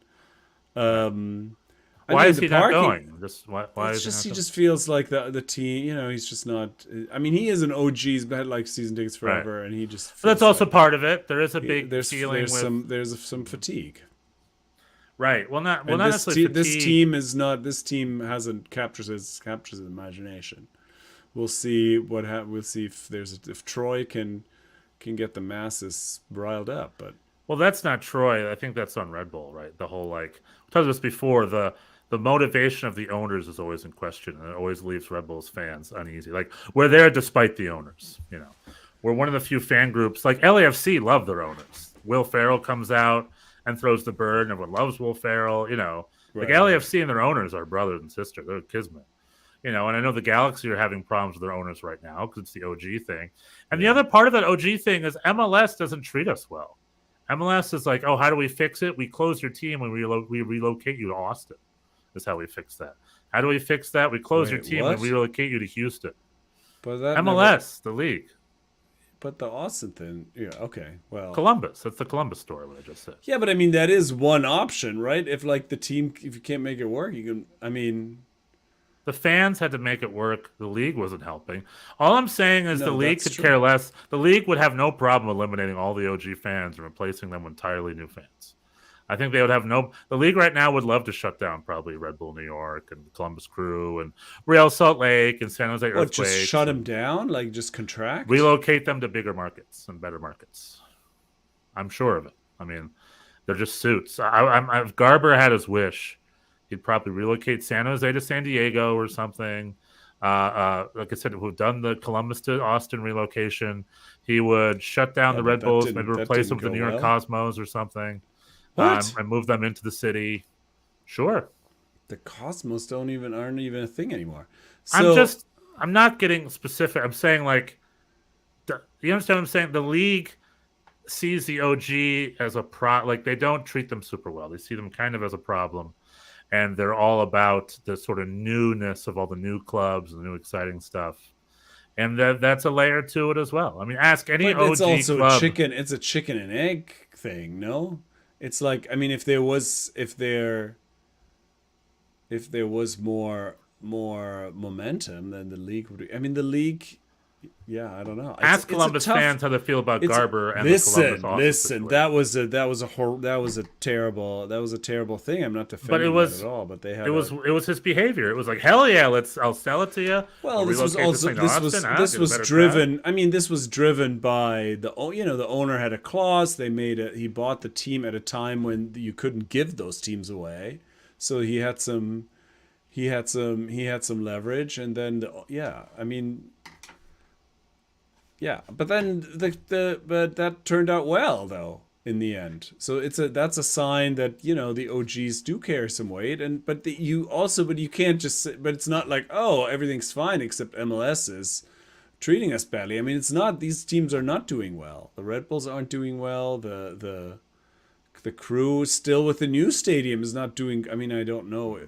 I why mean, is the he not parking- going? Just why It's is just he he not just feels like the team, he's just not. I mean, he is an OG. He's had like season tickets forever, and he just. So that's feels also like part of it. There is a he- big there's feeling with there's some fatigue. right. Well, not And necessarily this fatigue. team is not. This team hasn't captures his imagination. We'll see we'll see if Troy can get the masses riled up, but. Well, that's not Troy. I think that's on Red Bull, right? The whole like we talked about this before. The motivation of the owners is always in question, and it always leaves Red Bull's fans uneasy. Like we're there despite the owners. We're one of the few fan groups. Like LAFC love their owners. Will Ferrell comes out and throws the bird, and everyone loves Will Ferrell. Like Right. LAFC and their owners are brothers and sisters. They're kismet. And I know the Galaxy are having problems with their owners right now because it's the OG thing. And the other part of that OG thing is MLS doesn't treat us well. MLS is like, oh, how do we fix it? We close your team and we relocate you to Austin. Is how we fix that. How do we fix that? We close your Wait, team what? and we relocate you to Houston. But that MLS, the league. but the Austin thing, yeah, okay, well, Columbus. That's the Columbus story, what I just said. yeah, but I mean that is one option, right? If like the team, if you can't make it work, you can. I mean, The fans had to make it work. The league wasn't helping. All I'm saying is No, the league that's could true. care less. The league would have no problem eliminating all the OG fans and replacing them with entirely new fans. I think they would have no. The league right now would love to shut down probably Red Bull New York and Columbus Crew and Real Salt Lake and San Jose what? Earthquakes. Just shut and him down, like just contract. relocate them to bigger markets and better markets. I'm sure of it. I mean, they're just suits. If Garber had his wish, he'd probably relocate San Jose to San Diego or something. Like I said, we've done the Columbus to Austin relocation. He would shut down Yeah, the but Red that Bulls, didn't- maybe that replace them didn't with the go New York well. Cosmos or something, What? and move them into the city. Sure. The Cosmos aren't even a thing anymore. So, I'm not getting specific. I'm saying like, you understand what I'm saying? The league sees the OG as like they don't treat them super well. They see them kind of as a problem, and they're all about the sort of newness of all the new clubs and the new exciting stuff. And that's a layer to it as well. I mean, ask any but OG it's also club. it's a chicken and egg thing, no? It's like, I mean, if there was more momentum, then the league would. I mean, the league. Yeah, I don't know. Ask It's a Columbus tough- fans how they feel about it's- Garber and the Columbus Austin listen. situation. That was a terrible thing. I'm not defending was- that at all. But they had it was his behavior. It was like, hell yeah, I'll sell it to you. Well, We'll this was relocate also thing to Austin. I'll this get a was better driven. I mean, this was driven by the owner had a clause. He bought the team at a time when you couldn't give those teams away, so he had some leverage, and then but then but that turned out well though in the end. So that's a sign that the OGs do carry some weight, but you can't just but it's not like, oh, everything's fine except MLS is treating us badly. I mean, it's not, these teams are not doing well. The Red Bulls aren't doing well. The Crew still with the new stadium is not doing, I mean, I don't know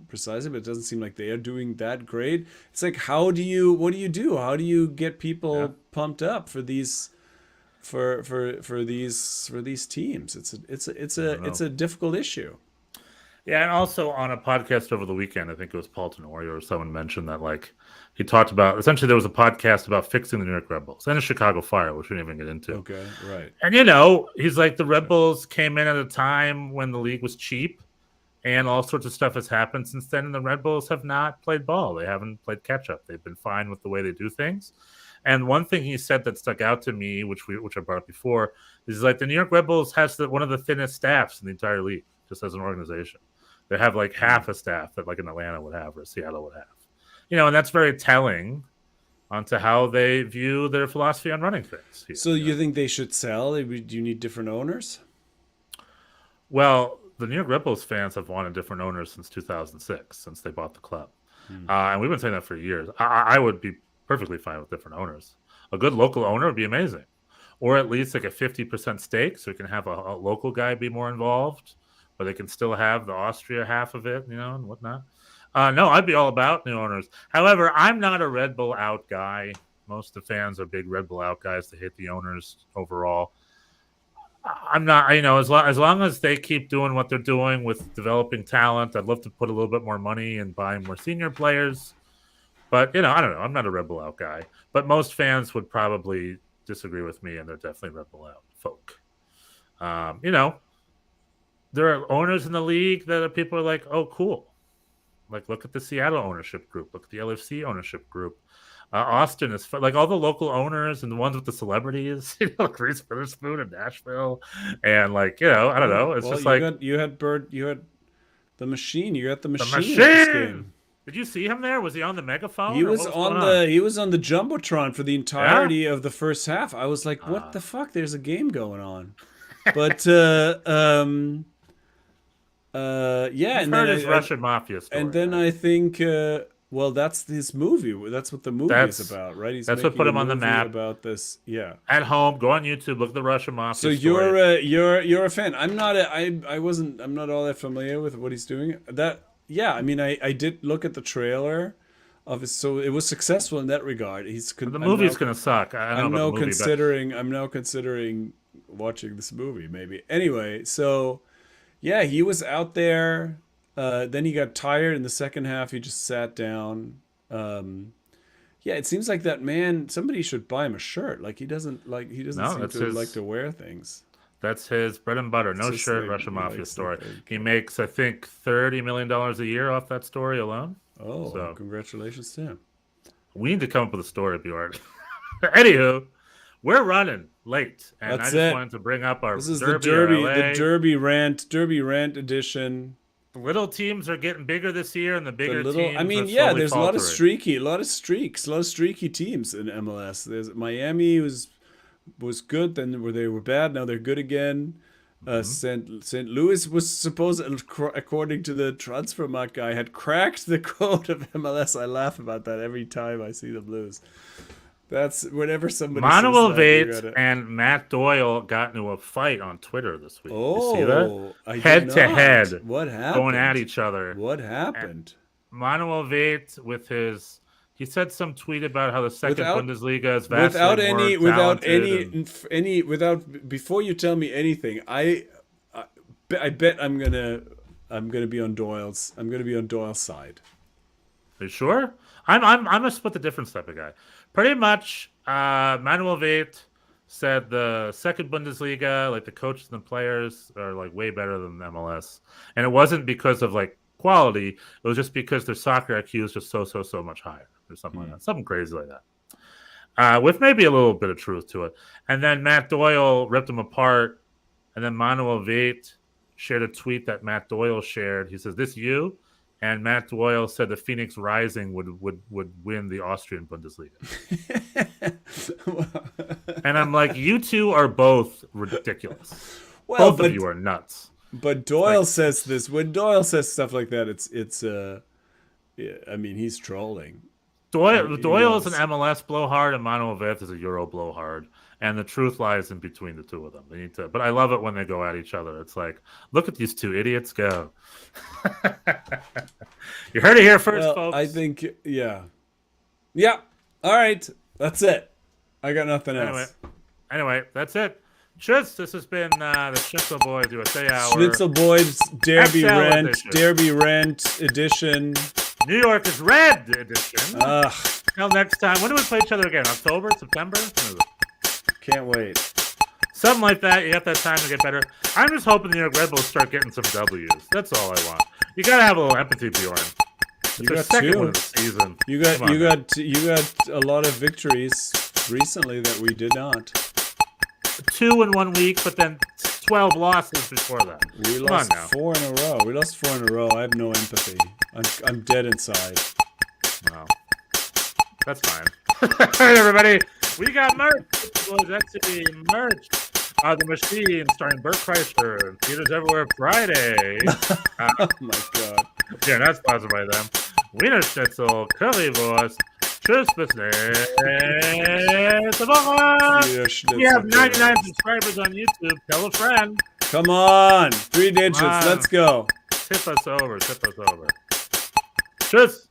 precisely, but it doesn't seem like they are doing that great. It's like, what do you do? How do you get people pumped up for these for these teams? It's a difficult issue. Yeah, and also on a podcast over the weekend, I think it was Paul Tenorio or someone mentioned that, like, he talked about, essentially there was a podcast about fixing the New York Red Bulls and the Chicago Fire, which we didn't even get into. Okay, right. And, he's like, the Red Bulls came in at a time when the league was cheap and all sorts of stuff has happened since then. And the Red Bulls have not played ball. They haven't played catch up. They've been fine with the way they do things. And one thing he said that stuck out to me, which I brought up before, is like the New York Red Bulls has one of the thinnest staffs in the entire league, just as an organization. They have like half a staff that like an Atlanta would have or Seattle would have. And that's very telling onto how they view their philosophy on running things. So you think they should sell? Do you need different owners? Well, the New York Red Bulls fans have wanted different owners since 2006, since they bought the club. And we've been saying that for years. I would be perfectly fine with different owners. A good local owner would be amazing. Or at least like a 50% stake, so you can have a local guy be more involved, but they can still have the Austria half of it, and whatnot. No, I'd be all about new owners. However, I'm not a Red Bull out guy. Most of the fans are big Red Bull out guys to hate the owners overall. I'm not, as long as they keep doing what they're doing with developing talent, I'd love to put a little bit more money and buy more senior players. But, I don't know. I'm not a Red Bull out guy. But most fans would probably disagree with me, and they're definitely Red Bull out folk. There are owners in the league that people are like, oh, cool. Like, look at the Seattle ownership group. Look at the LFC ownership group. Austin is like all the local owners and the ones with the celebrities, like Reese Witherspoon in Nashville, and I don't know. It's just you had the machine. You got the machine. The at this machine. game. Did you see him there? Was he on the megaphone? He was on the jumbotron for the entirety of the first half. I was like, what the fuck? There's a game going on. But yeah, and heard his Russian mafia story. And then I think, that's his movie. That's what the movie is about, right? That's what put him on the map. About this, yeah. At home, go on YouTube, look at the Russian mafia. So story. you're a fan. I'm not all that familiar with what he's doing. I did look at the trailer of it, so it was successful in that regard. The movie's gonna suck. I'm now considering watching this movie maybe. Anyway, so. Yeah, he was out there. Then he got tired in the second half. He just sat down. It seems like that man. Somebody should buy him a shirt. Like he doesn't seem to like to wear things. That's his bread and butter. No shirt, Russian mafia story. He makes, I think, $30 million a year off that story alone. Oh, so, congratulations to him. We need to come up with a story, Bjorn. Anywho. We're running late, and I just wanted to bring up our the Derby rant edition. The little teams are getting bigger this year, and the bigger teams. There's a lot of streaky teams in MLS. There's Miami was good, then they were bad. Now they're good again. St. Louis was supposed, according to the Transfermarkt guy, had cracked the code of MLS. I laugh about that every time I see the Blues. That's whenever somebody Manuel says Veit and Matt Doyle got into a fight on Twitter this week. Oh, you see that? Head to head. What happened? Going at each other. What happened? And Manuel Veit he said some tweet about how the second Bundesliga is vastly before you tell me anything, I bet I'm gonna be on Doyle's side. Are you sure? I'm a split the difference type of guy. Pretty much, Manuel Veit said the second Bundesliga, like the coaches and the players, are like way better than the MLS, and it wasn't because of like quality. It was just because their soccer IQ is just so much higher, or something like that, something crazy like that, with maybe a little bit of truth to it. And then Matt Doyle ripped them apart, and then Manuel Veit shared a tweet that Matt Doyle shared. He says, "This you." And Matt Doyle said the Phoenix Rising would win the Austrian Bundesliga. And I'm like, you two are both ridiculous. Both of you are nuts. But Doyle says this. When Doyle says stuff like that, he's trolling. Doyle is an MLS blowhard, and Manuel Veit is a Euro blowhard. And the truth lies in between the two of them. They need to, but I love it when they go at each other. It's like, look at these two idiots go. You heard it here first, folks. I think, yeah. All right, that's it. I got nothing else. Anyway, that's it. Tschüss. This has been the Schnitzel Boys USA Hour. Schnitzel Boys Derby Rant edition. New York is Red edition. Till next time. When do we play each other again? October? September? Can't wait. Something like that. You have that time to get better. I'm just hoping the New York Red Bulls start getting some W's. That's all I want. You gotta have a little empathy, Bjorn. It's you got second two. one of the season. You got a lot of victories recently that we did not. 2 in 1 week, but then 12 losses before that. We lost 4 in a row. I have no empathy. I'm dead inside. Wow. That's fine. All right, everybody. We got merch. Etsy merch. The Machine, starring Bert Kreischer. Theaters everywhere Friday. Oh my god. Yeah, not sponsored by them. Wiener Schnitzel, Currywurst. Tschüss, bis nächste Woche. Wiener Schnitzel, We have 99 subscribers on YouTube. Tell a friend. Come on. 3 digits. Come on. Let's go. Tip us over. Tip us over. Tschüss.